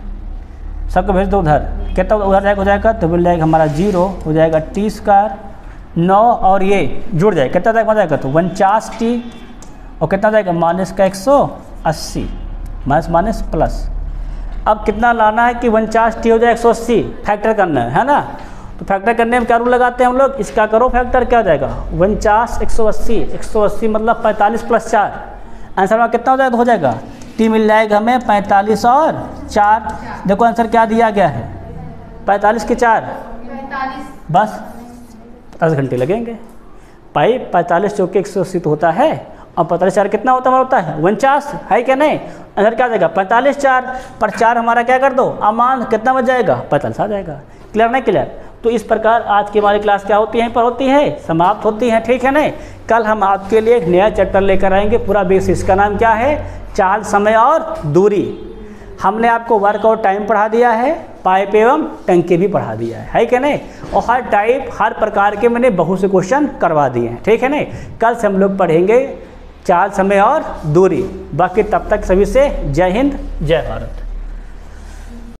सबको भेज दो उधर, कितना उधर जाएगा हो जाएगा तो मिल जाएगा हमारा 0 हो जाएगा टी स्क्वायर 9 और ये जुड़ जाएगा कितना तक हो जाएगा तो 49t और कितना जाएगा माइनस का 180 माइनस प्लस। अब कितना लाना है कि 49t हो जाए 180 फैक्टर करना है ना। तो फैक्टर करने में क्या रूल लगाते हैं हम लोग, इसका करो फैक्टर क्या हो जाएगा 49 180 मतलब 45 + 4 आंसर में कितना हो जाएगा हो जाएगा टी मिल जाएगा हमें 45 और 4। देखो आंसर क्या दिया गया है 45 के 4 बस 10 घंटे लगेंगे। भाई 45 चौके 180 तो होता है और 45 4 कितना होता है 49 है क्या नहीं। आंसर क्या आ जाएगा 45 4 पर 4 हमारा क्या कर दो अमान कितना बच जाएगा 45 आ जाएगा। क्लियर नहीं क्लियर। तो इस प्रकार आज की हमारी क्लास क्या होती है पर होती है समाप्त होती है, ठीक है नहीं। कल हम आपके लिए एक नया चैप्टर लेकर आएंगे पूरा बेसिस, का नाम क्या है चाल समय और दूरी। हमने आपको वर्क और टाइम पढ़ा दिया है, पाइप एवं टंकी भी पढ़ा दिया है कि नहीं, और हर टाइप हर प्रकार के मैंने बहुत से क्वेश्चन करवा दिए हैं, ठीक है नहीं। कल से हम लोग पढ़ेंगे चाल समय और दूरी। बाकी तब तक सभी से जय हिंद जय भारत।